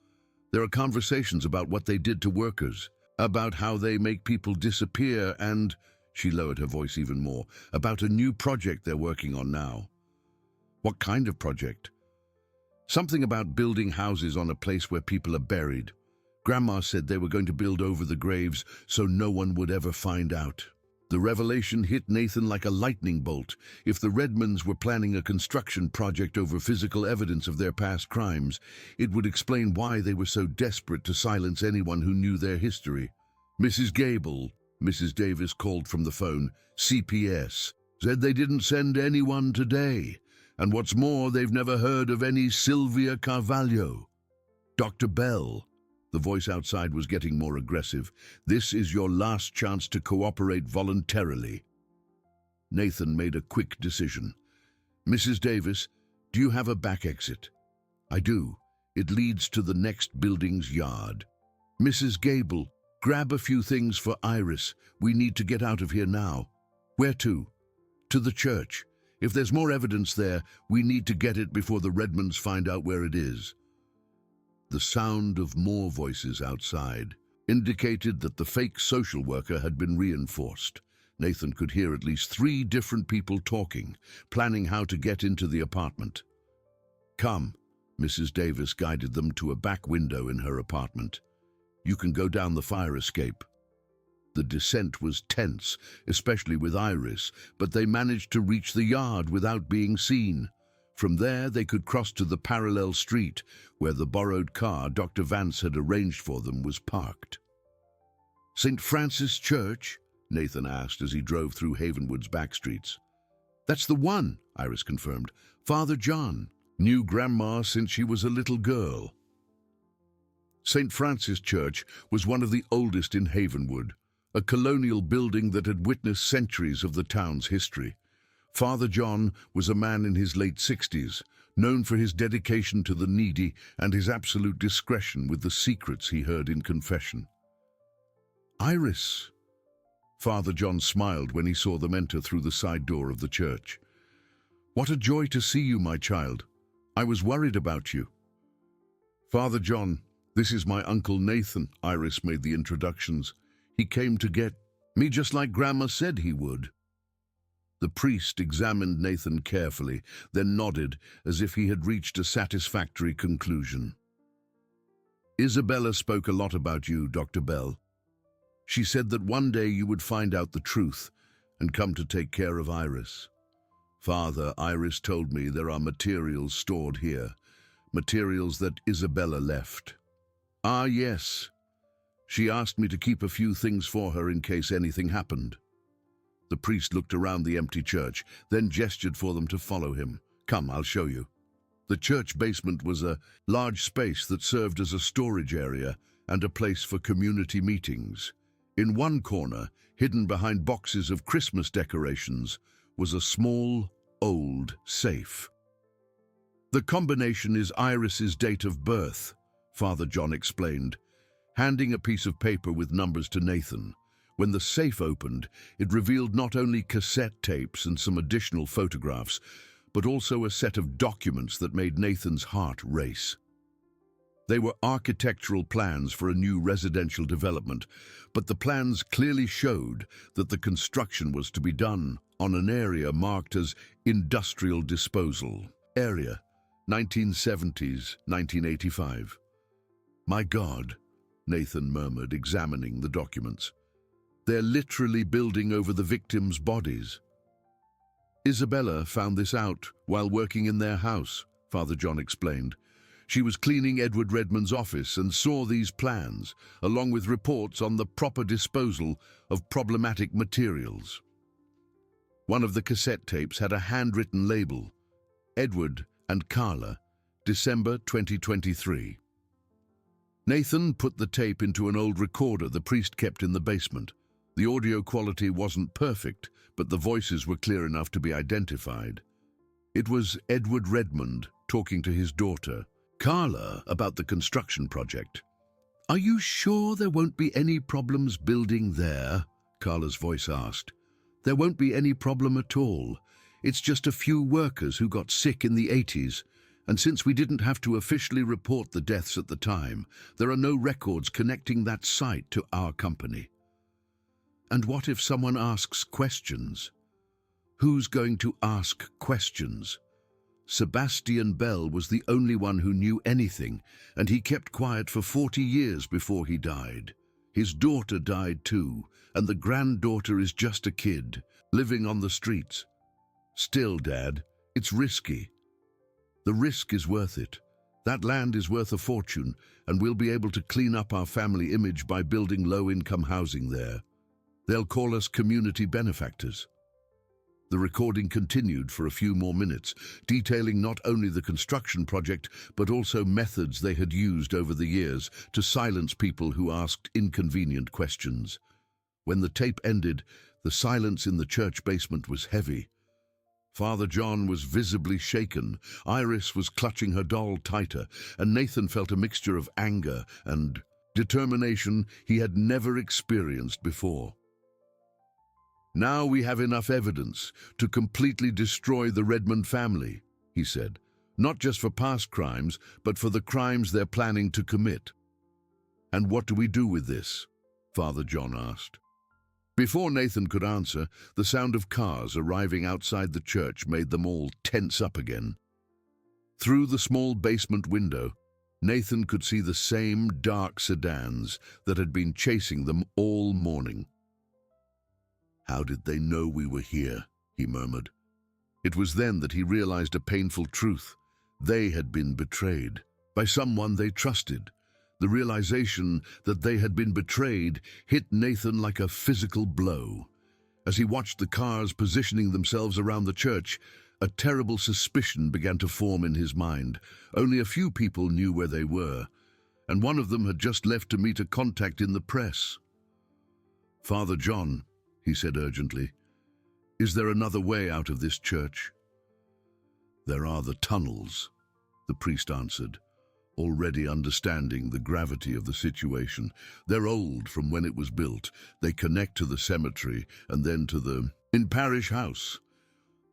There are conversations about what they did to workers, about how they make people disappear, and," she lowered her voice even more, "about a new project they're working on now." "What kind of project?" "Something about building houses on a place where people are buried. Grandma said they were going to build over the graves so no one would ever find out." The revelation hit Nathan like a lightning bolt. If the Redmonds were planning a construction project over physical evidence of their past crimes, it would explain why they were so desperate to silence anyone who knew their history. "Mrs. Gable," Mrs. Davis called from the phone, "CPS, said they didn't send anyone today. And what's more, they've never heard of any Sylvia Carvalho." "Dr. Bell," the voice outside was getting more aggressive, "this is your last chance to cooperate voluntarily." Nathan made a quick decision. "Mrs. Davis, do you have a back exit?" "I do. It leads to the next building's yard." "Mrs. Gable, grab a few things for Iris. We need to get out of here now." "Where to?" "To the church. If there's more evidence there, we need to get it before the Redmonds find out where it is." The sound of more voices outside indicated that the fake social worker had been reinforced. Nathan could hear at least 3 different people talking, planning how to get into the apartment. "Come," Mrs. Davis guided them to a back window in her apartment. "You can go down the fire escape." The descent was tense, especially with Iris, but they managed to reach the yard without being seen. From there, they could cross to the parallel street, where the borrowed car Dr. Vance had arranged for them was parked. "St. Francis Church?" Nathan asked as he drove through Havenwood's back streets. "That's the one," Iris confirmed. "Father John knew Grandma since she was a little girl." St. Francis Church was one of the oldest in Havenwood, a colonial building that had witnessed centuries of the town's history. Father John was a man in his late 60s, known for his dedication to the needy and his absolute discretion with the secrets he heard in confession. "Iris." Father John smiled when he saw them enter through the side door of the church. "What a joy to see you, my child. I was worried about you." "Father John, this is my Uncle Nathan," Iris made the introductions. "He came to get me just like Grandma said he would." The priest examined Nathan carefully, then nodded as if he had reached a satisfactory conclusion. "Isabella spoke a lot about you, Dr. Bell. She said that one day you would find out the truth and come to take care of Iris. Father, Iris told me there are materials stored here, materials that Isabella left." "Ah, yes. She asked me to keep a few things for her in case anything happened." The priest looked around the empty church, then gestured for them to follow him. "Come, I'll show you." The church basement was a large space that served as a storage area and a place for community meetings. In one corner, hidden behind boxes of Christmas decorations, was a small, old safe. "The combination is Iris's date of birth," Father John explained, handing a piece of paper with numbers to Nathan. When the safe opened, it revealed not only cassette tapes and some additional photographs, but also a set of documents that made Nathan's heart race. They were architectural plans for a new residential development, but the plans clearly showed that the construction was to be done on an area marked as industrial disposal. Area, 1970s, 1985. "My God," Nathan murmured, examining the documents. "They're literally building over the victims' bodies." Isabella found this out while working in their house, Father John explained. She was cleaning Edward Redmond's office and saw these plans, along with reports on the proper disposal of problematic materials. One of the cassette tapes had a handwritten label, Edward and Carla, December 2023. Nathan put the tape into an old recorder the priest kept in the basement. The audio quality wasn't perfect, but the voices were clear enough to be identified. It was Edward Redmond talking to his daughter, Carla, about the construction project. "Are you sure there won't be any problems building there?" Carla's voice asked. "There won't be any problem at all. It's just a few workers who got sick in the 80s, and since we didn't have to officially report the deaths at the time, there are no records connecting that site to our company." "And what if someone asks questions?" "Who's going to ask questions?" Sebastian Bell was the only one who knew anything, and he kept quiet for 40 years before he died. His daughter died too, and the granddaughter is just a kid, living on the streets. "Still, Dad, it's risky." "The risk is worth it. That land is worth a fortune, and we'll be able to clean up our family image by building low-income housing there. They'll call us community benefactors." The recording continued for a few more minutes, detailing not only the construction project, but also methods they had used over the years to silence people who asked inconvenient questions. When the tape ended, the silence in the church basement was heavy. Father John was visibly shaken, Iris was clutching her doll tighter, and Nathan felt a mixture of anger and determination he had never experienced before. "Now we have enough evidence to completely destroy the Redmond family," he said, "not just for past crimes, but for the crimes they're planning to commit." "And what do we do with this?" Father John asked. Before Nathan could answer, the sound of cars arriving outside the church made them all tense up again. Through the small basement window, Nathan could see the same dark sedans that had been chasing them all morning. "How did they know we were here?" he murmured. It was then that he realized a painful truth. They had been betrayed by someone they trusted. The realization that they had been betrayed hit Nathan like a physical blow. As he watched the cars positioning themselves around the church, a terrible suspicion began to form in his mind. Only a few people knew where they were, and one of them had just left to meet a contact in the press. "Father John," he said urgently, "is there another way out of this church?" "There are the tunnels," the priest answered, already understanding the gravity of the situation. "They're old from when it was built. They connect to the cemetery and then to the parish house."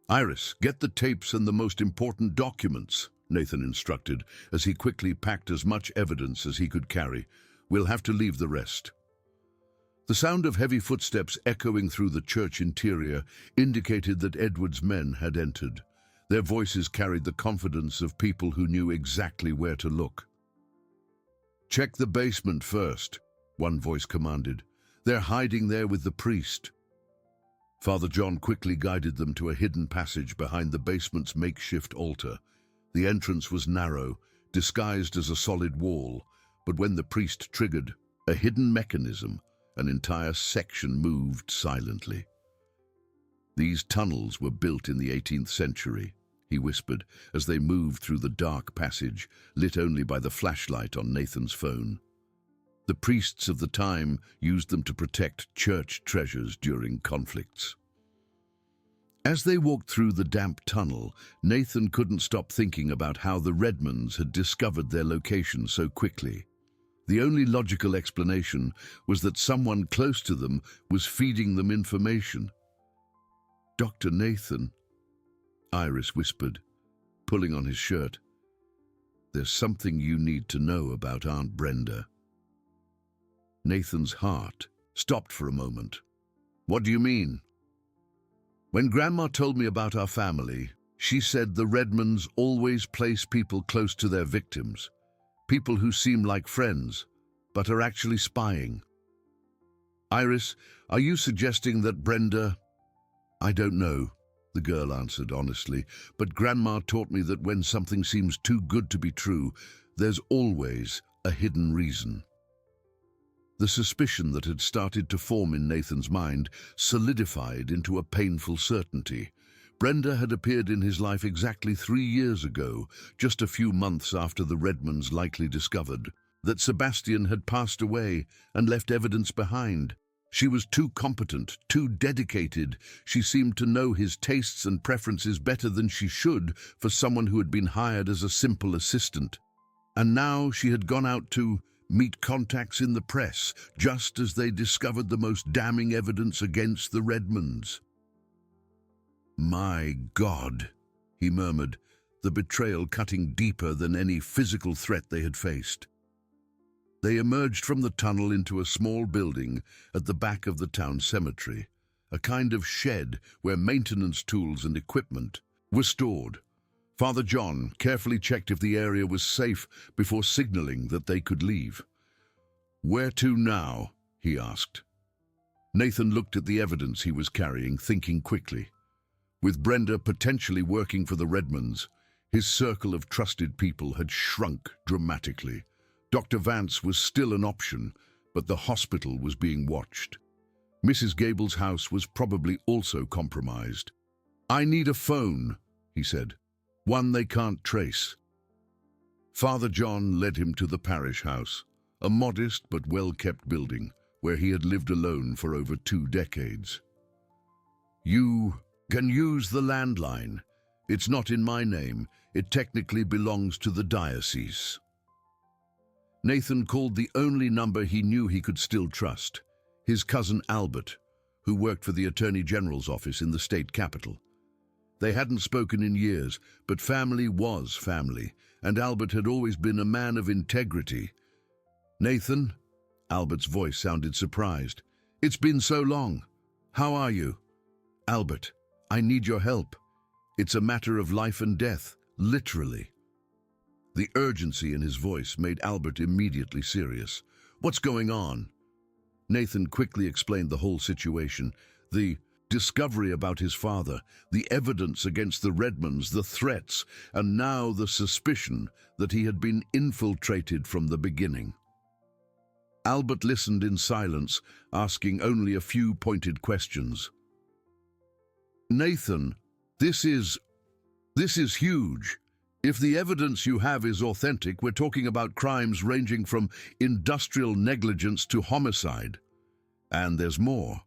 "Iris, get the tapes and the most important documents," Nathan instructed, as he quickly packed as much evidence as he could carry. "We'll have to leave the rest." The sound of heavy footsteps echoing through the church interior indicated that Edward's men had entered. Their voices carried the confidence of people who knew exactly where to look. "Check the basement first," one voice commanded. "They're hiding there with the priest." Father John quickly guided them to a hidden passage behind the basement's makeshift altar. The entrance was narrow, disguised as a solid wall, but when the priest triggered a hidden mechanism, an entire section moved silently. "These tunnels were built in the 18th century, he whispered as they moved through the dark passage, lit only by the flashlight on Nathan's phone. The priests of the time used them to protect church treasures during conflicts. As they walked through the damp tunnel, Nathan couldn't stop thinking about how the Redmonds had discovered their location so quickly. The only logical explanation was that someone close to them was feeding them information. "Dr. Nathan," Iris whispered, pulling on his shirt. "There's something you need to know about Aunt Brenda." Nathan's heart stopped for a moment. "What do you mean?" "When Grandma told me about our family, she said the Redmonds always place people close to their victims, people who seem like friends, but are actually spying." "Iris, are you suggesting that Brenda—" "I don't know," the girl answered honestly, but Grandma taught me that when something seems too good to be true, there's always a hidden reason. The suspicion that had started to form in Nathan's mind solidified into a painful certainty. Brenda had appeared in his life exactly 3 years ago, just a few months after the Redmonds likely discovered that Sebastian had passed away and left evidence behind. She was too competent, too dedicated. She seemed to know his tastes and preferences better than she should for someone who had been hired as a simple assistant. And now she had gone out to meet contacts in the press, just as they discovered the most damning evidence against the Redmonds. "My God," he murmured, the betrayal cutting deeper than any physical threat they had faced. They emerged from the tunnel into a small building at the back of the town cemetery, a kind of shed where maintenance tools and equipment were stored. Father John carefully checked if the area was safe before signaling that they could leave. "Where to now?" he asked. Nathan looked at the evidence he was carrying, thinking quickly. With Brenda potentially working for the Redmonds, his circle of trusted people had shrunk dramatically. Dr. Vance was still an option, but the hospital was being watched. Mrs. Gable's house was probably also compromised. "I need a phone," he said. "One they can't trace." Father John led him to the parish house, a modest but well-kept building where he had lived alone for over 2 decades. "You can use the landline. It's not in my name. It technically belongs to the diocese." Nathan called the only number he knew he could still trust, his cousin Albert, who worked for the Attorney General's office in the state capital. They hadn't spoken in years, but family was family, and Albert had always been a man of integrity. "Nathan?" Albert's voice sounded surprised. "It's been so long. How are you?" "Albert, I need your help. It's a matter of life and death, literally." The urgency in his voice made Albert immediately serious. "What's going on?" Nathan quickly explained the whole situation. The discovery about his father, the evidence against the Redmonds, the threats, and now the suspicion that he had been infiltrated from the beginning. Albert listened in silence, asking only a few pointed questions. "Nathan, this is huge. If the evidence you have is authentic, we're talking about crimes ranging from industrial negligence to homicide. And there's more.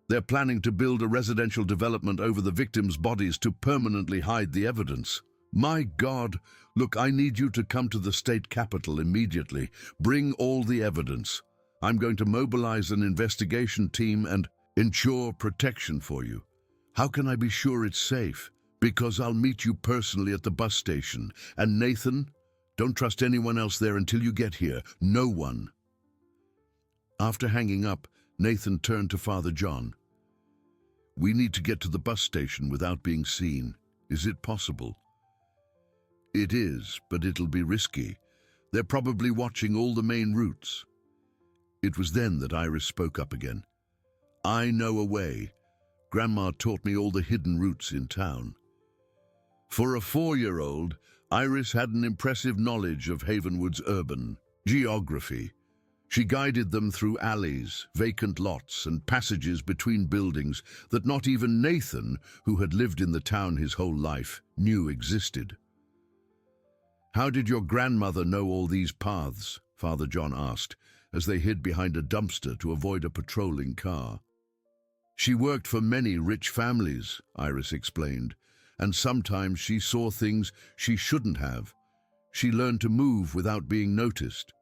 They're planning to build a residential development over the victims' bodies to permanently hide the evidence. My God, look, I need you to come to the state capitol immediately. Bring all the evidence. I'm going to mobilize an investigation team and ensure protection for you. How can I be sure it's safe? Because I'll meet you personally at the bus station. And Nathan, don't trust anyone else there until you get here. No one." After hanging up, Nathan turned to Father John. "We need to get to the bus station without being seen. Is it possible?" "It is, but it'll be risky. They're probably watching all the main routes." It was then that Iris spoke up again. "I know a way. Grandma taught me all the hidden routes in town." For a 4-year-old, Iris had an impressive knowledge of Havenwood's urban geography. She guided them through alleys, vacant lots, and passages between buildings that not even Nathan, who had lived in the town his whole life, knew existed. "How did your grandmother know all these paths?" Father John asked, as they hid behind a dumpster to avoid a patrolling car. "She worked for many rich families," Iris explained, "and sometimes she saw things she shouldn't have. She learned to move without being noticed."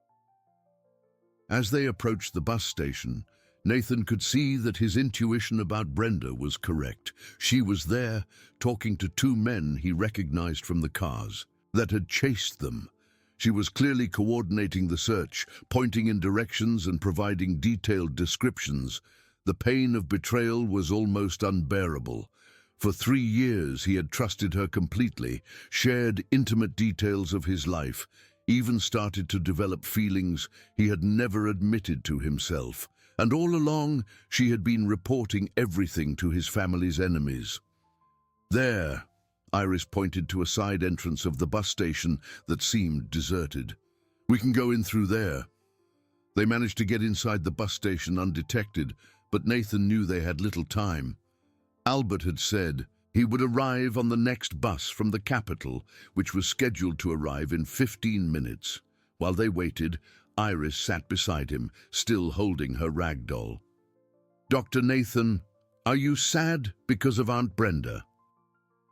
As they approached the bus station, Nathan could see that his intuition about Brenda was correct. She was there, talking to 2 men he recognized from the cars that had chased them. She was clearly coordinating the search, pointing in directions and providing detailed descriptions. The pain of betrayal was almost unbearable. For 3 years he had trusted her completely, shared intimate details of his life, even started to develop feelings he had never admitted to himself. And all along, she had been reporting everything to his family's enemies. There, Iris pointed to a side entrance of the bus station that seemed deserted. We can go in through there. They managed to get inside the bus station undetected, but Nathan knew they had little time. Albert had said he would arrive on the next bus from the capital, which was scheduled to arrive in 15 minutes. While they waited, Iris sat beside him, still holding her rag doll. "Dr. Nathan, are you sad because of Aunt Brenda?"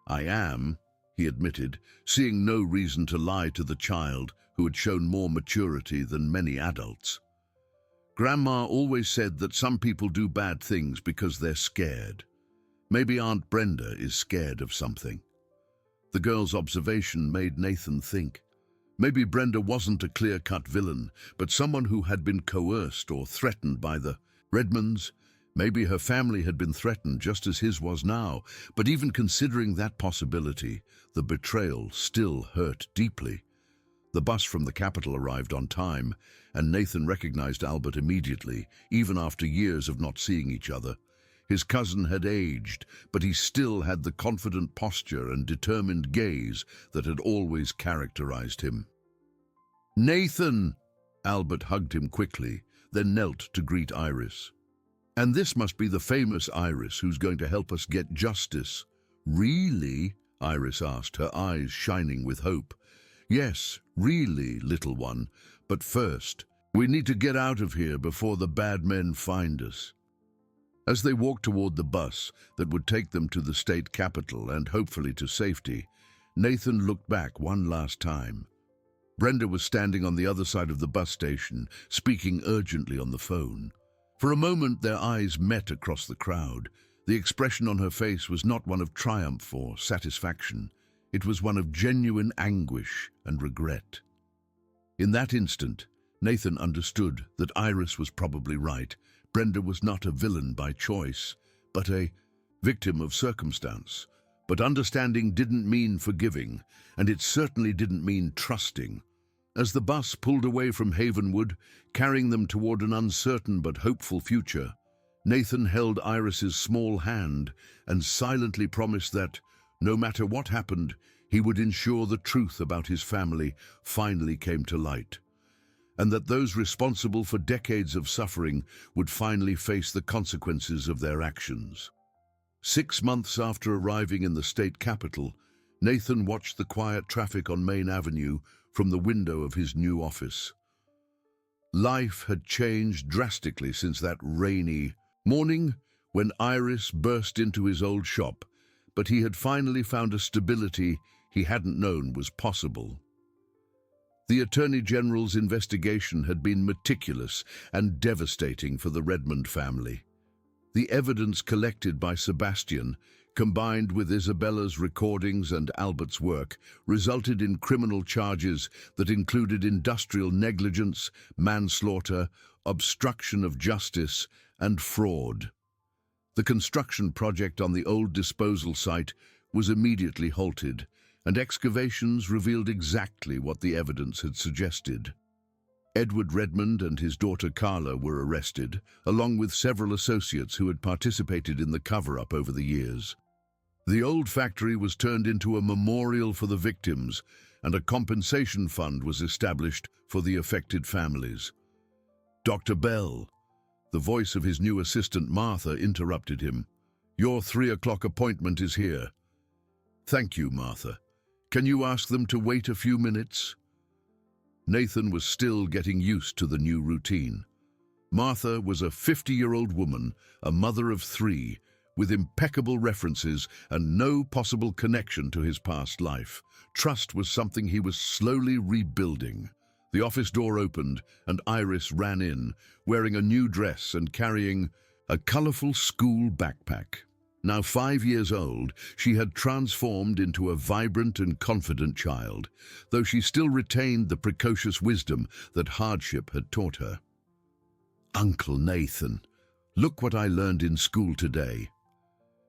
"I am," he admitted, seeing no reason to lie to the child, who had shown more maturity than many adults. "Grandma always said that some people do bad things because they're scared. Maybe Aunt Brenda is scared of something." The girl's observation made Nathan think. Maybe Brenda wasn't a clear-cut villain, but someone who had been coerced or threatened by the Redmonds. Maybe her family had been threatened just as his was now, but even considering that possibility, the betrayal still hurt deeply. The bus from the capital arrived on time, and Nathan recognized Albert immediately, even after years of not seeing each other. His cousin had aged, but he still had the confident posture and determined gaze that had always characterized him. "Nathan!" Albert hugged him quickly, then knelt to greet Iris. "And this must be the famous Iris who's going to help us get justice." "Really?" Iris asked, her eyes shining with hope. "Yes, really, little one. But first, we need to get out of here before the bad men find us." As they walked toward the bus that would take them to the state capital and hopefully to safety, Nathan looked back one last time. Brenda was standing on the other side of the bus station, speaking urgently on the phone. For a moment, their eyes met across the crowd. The expression on her face was not one of triumph or satisfaction. It was one of genuine anguish and regret. In that instant, Nathan understood that Iris was probably right. Brenda was not a villain by choice, but a victim of circumstance. But understanding didn't mean forgiving, and it certainly didn't mean trusting. As the bus pulled away from Havenwood, carrying them toward an uncertain but hopeful future, Nathan held Iris's small hand and silently promised that, no matter what happened, he would ensure the truth about his family finally came to light, and that those responsible for decades of suffering would finally face the consequences of their actions. 6 months after arriving in the state capital, Nathan watched the quiet traffic on Main Avenue from the window of his new office. Life had changed drastically since that rainy morning when Iris burst into his old shop, but he had finally found a stability he hadn't known was possible. The Attorney General's investigation had been meticulous and devastating for the Redmond family. The evidence collected by Sebastian, combined with Isabella's recordings and Albert's work, resulted in criminal charges that included industrial negligence, manslaughter, obstruction of justice, and fraud. The construction project on the old disposal site was immediately halted, and excavations revealed exactly what the evidence had suggested. Edward Redmond and his daughter Carla were arrested, along with several associates who had participated in the cover-up over the years. The old factory was turned into a memorial for the victims, and a compensation fund was established for the affected families. "Dr. Bell," the voice of his new assistant Martha interrupted him. "Your 3 o'clock appointment is here." "Thank you, Martha. Can you ask them to wait a few minutes?" Nathan was still getting used to the new routine. Martha was a 50-year-old woman, a mother of 3, with impeccable references and no possible connection to his past life. Trust was something he was slowly rebuilding. The office door opened, and Iris ran in, wearing a new dress and carrying a colorful school backpack. Now 5 years old, she had transformed into a vibrant and confident child, though she still retained the precocious wisdom that hardship had taught her. "Uncle Nathan, look what I learned in school today."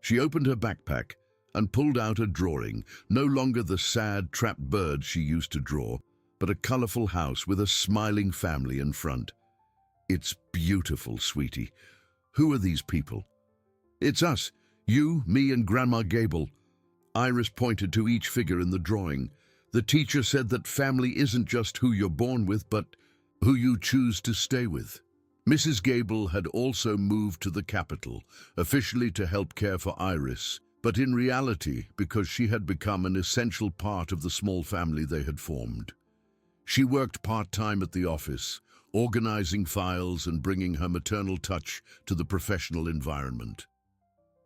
She opened her backpack and pulled out a drawing, no longer the sad, trapped bird she used to draw, but a colorful house with a smiling family in front. "It's beautiful, sweetie. Who are these people?" "It's us. You, me, and Grandma Gable." Iris pointed to each figure in the drawing. The teacher said that family isn't just who you're born with, but who you choose to stay with. Mrs. Gable had also moved to the capital, officially to help care for Iris, but in reality because she had become an essential part of the small family they had formed. She worked part-time at the office, organizing files and bringing her maternal touch to the professional environment.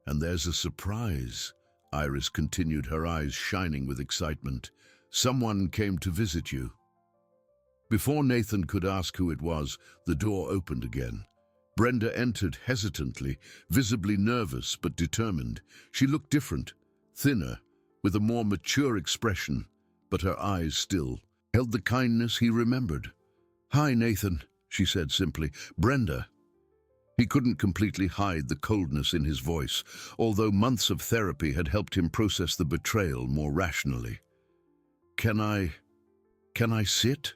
"And there's a surprise," Iris continued, her eyes shining with excitement. "Someone came to visit you." Before Nathan could ask who it was, the door opened again. Brenda entered hesitantly, visibly nervous but determined. She looked different, thinner, with a more mature expression, but her eyes still held the kindness he remembered. "Hi, Nathan," she said simply. "Brenda." He couldn't completely hide the coldness in his voice, although months of therapy had helped him process the betrayal more rationally. Can I sit?"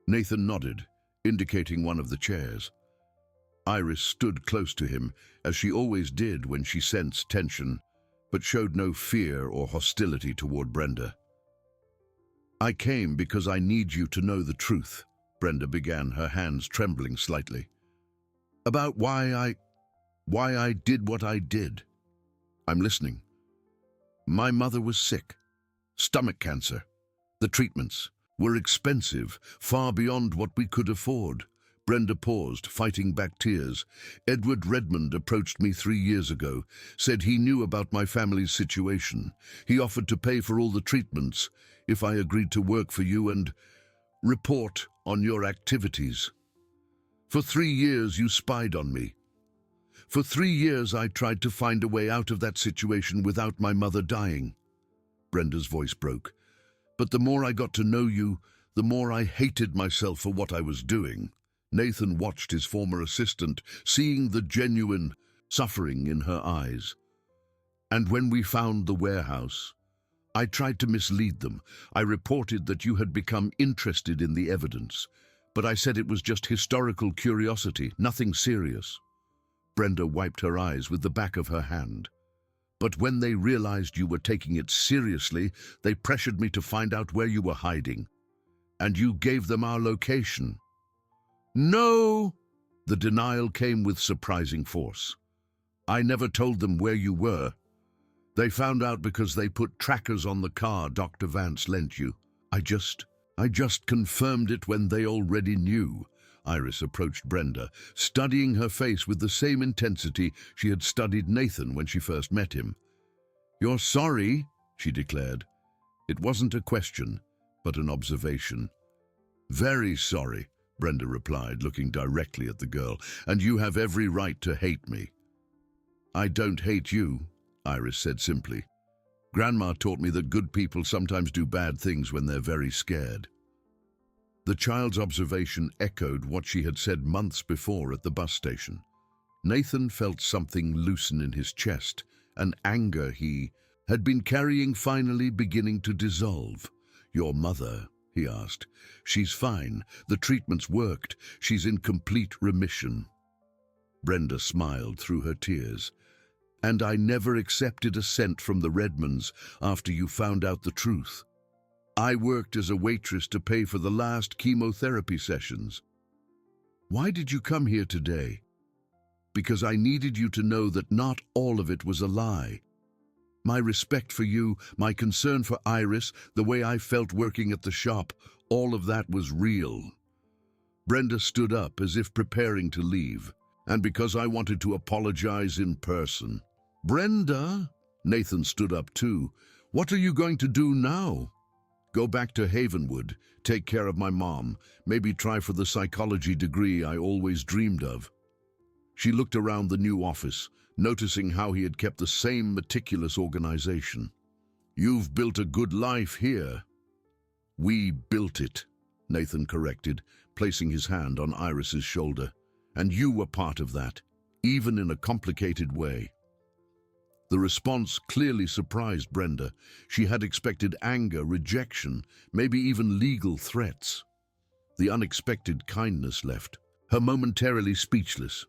Nathan nodded, indicating one of the chairs. Iris stood close to him, as she always did when she sensed tension, but showed no fear or hostility toward Brenda. "I came because I need you to know the truth," Brenda began, her hands trembling slightly. "About why I did what I did." "I'm listening." "My mother was sick. Stomach cancer. The treatments were expensive, far beyond what we could afford." Brenda paused, fighting back tears. "Edward Redmond approached me 3 years ago, said he knew about my family's situation. He offered to pay for all the treatments if I agreed to work for you and report on your activities. For 3 years you spied on me. For 3 years I tried to find a way out of that situation without my mother dying." Brenda's voice broke. "But the more I got to know you, the more I hated myself for what I was doing." Nathan watched his former assistant, seeing the genuine suffering in her eyes. "And when we found the warehouse, I tried to mislead them. I reported that you had become interested in the evidence, but I said it was just historical curiosity, nothing serious." Brenda wiped her eyes with the back of her hand. "But when they realized you were taking it seriously, they pressured me to find out where you were hiding. And you gave them our location." "No!" The denial came with surprising force. "I never told them where you were. They found out because they put trackers on the car Dr. Vance lent you. I just confirmed it when they already knew." Iris approached Brenda, studying her face with the same intensity she had studied Nathan when she first met him. "You're sorry," she declared. It wasn't a question, but an observation. "Very sorry," Brenda replied, looking directly at the girl, "and you have every right to hate me." "I don't hate you," Iris said simply. "Grandma taught me that good people sometimes do bad things when they're very scared." The child's observation echoed what she had said months before at the bus station. Nathan felt something loosen in his chest, an anger he had been carrying finally beginning to dissolve. "Your mother?" he asked. "She's fine. The treatments worked. She's in complete remission." Brenda smiled through her tears. "And I never accepted a cent from the Redmonds after you found out the truth. I worked as a waitress to pay for the last chemotherapy sessions." "Why did you come here today?" "Because I needed you to know that not all of it was a lie. My respect for you, my concern for Iris, the way I felt working at the shop, all of that was real." Brenda stood up as if preparing to leave. "And because I wanted to apologize in person." "Brenda!" Nathan stood up too. "What are you going to do now?" "Go back to Havenwood, take care of my mom, maybe try for the psychology degree I always dreamed of." She looked around the new office, noticing how he had kept the same meticulous organization. "You've built a good life here." "We built it," Nathan corrected, placing his hand on Iris's shoulder. "And you were part of that, even in a complicated way." The response clearly surprised Brenda. She had expected anger, rejection, maybe even legal threats. The unexpected kindness left her momentarily speechless.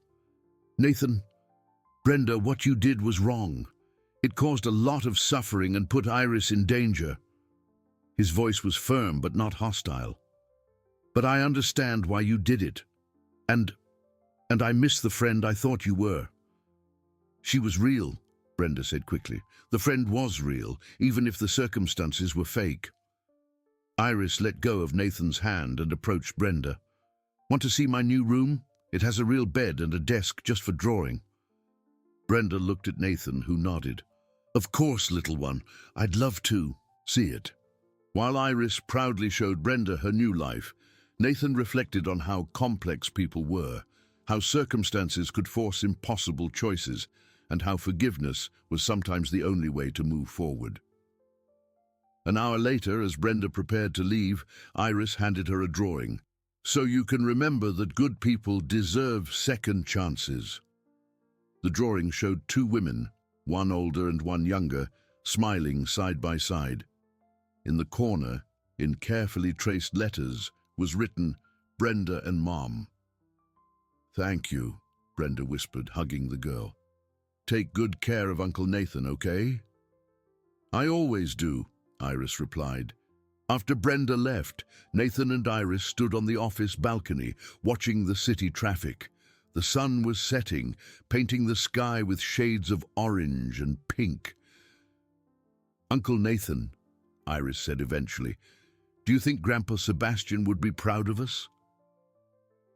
"Nathan, Brenda, what you did was wrong. It caused a lot of suffering and put Iris in danger. His voice was firm but not hostile. But I understand why you did it. And I miss the friend I thought you were. She was real, Brenda said quickly. The friend was real, even if the circumstances were fake. Iris let go of Nathan's hand and approached Brenda. Want to see my new room? It has a real bed and a desk just for drawing. Brenda looked at Nathan, who nodded. Of course, little one. I'd love to see it. While Iris proudly showed Brenda her new life, Nathan reflected on how complex people were, how circumstances could force impossible choices, and how forgiveness was sometimes the only way to move forward. An hour later, as Brenda prepared to leave, Iris handed her a drawing. So you can remember that good people deserve second chances. The drawing showed two women, one older and one younger, smiling side by side. In the corner, in carefully traced letters, was written, Brenda and Mom. Thank you, Brenda whispered, hugging the girl. Take good care of Uncle Nathan, okay? I always do, Iris replied. After Brenda left, Nathan and Iris stood on the office balcony, watching the city traffic. The sun was setting, painting the sky with shades of orange and pink. Uncle Nathan, Iris said eventually, do you think Grandpa Sebastian would be proud of us?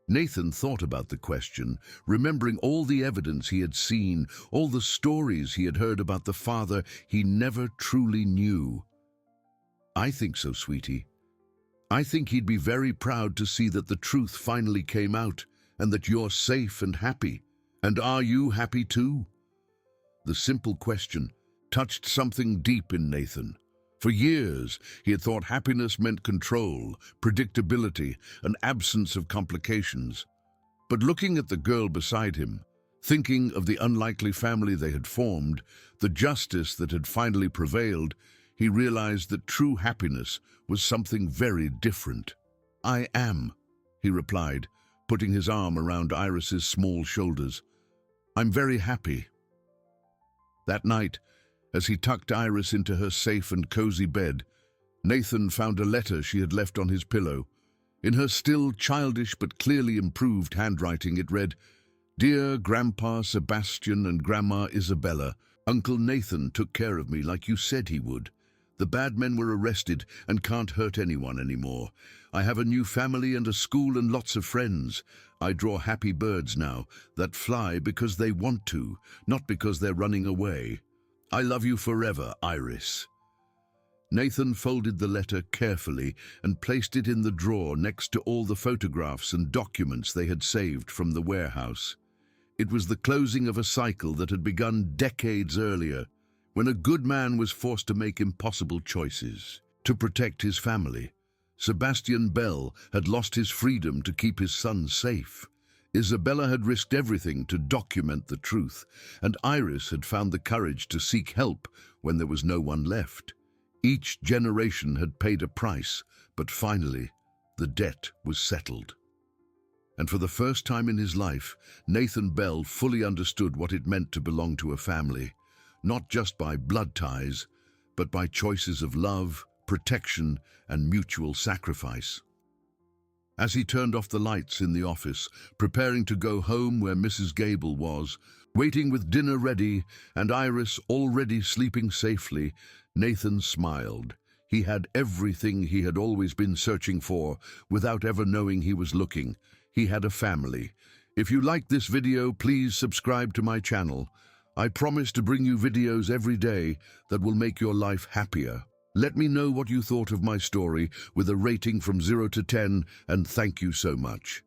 Nathan thought about the question, remembering all the evidence he had seen, all the stories he had heard about the father he never truly knew. I think so, sweetie. I think he'd be very proud to see that the truth finally came out and that you're safe and happy. And are you happy too? The simple question touched something deep in Nathan. For years, he had thought happiness meant control, predictability, an absence of complications. But looking at the girl beside him, thinking of the unlikely family they had formed, the justice that had finally prevailed, he realized that true happiness was something very different. I am, he replied, putting his arm around Iris's small shoulders. I'm very happy. That night, as he tucked Iris into her safe and cozy bed, Nathan found a letter she had left on his pillow. In her still childish but clearly improved handwriting, it read, Dear Grandpa Sebastian and Grandma Isabella, Uncle Nathan took care of me like you said he would. The bad men were arrested and can't hurt anyone anymore. I have a new family and a school and lots of friends. I draw happy birds now that fly because they want to, not because they're running away. I love you forever, Iris. Nathan folded the letter carefully and placed it in the drawer next to all the photographs and documents they had saved from the warehouse. It was the closing of a cycle that had begun decades earlier, when a good man was forced to make impossible choices to protect his family. Sebastian Bell had lost his freedom to keep his son safe. Isabella had risked everything to document the truth, and Iris had found the courage to seek help when there was no one left. Each generation had paid a price, but finally, the debt was settled. And for the first time in his life, Nathan Bell fully understood what it meant to belong to a family, not just by blood ties, but by choices of love, protection, and mutual sacrifice. As he turned off the lights in the office, preparing to go home where Mrs. Gable was, waiting with dinner ready and Iris already sleeping safely, Nathan smiled. He had everything he had always been searching for without ever knowing he was looking. He had a family. If you liked this video, please subscribe to my channel. I promise to bring you videos every day that will make your life happier. Let me know what you thought of my story with a rating from 0 to 10, and thank you so much.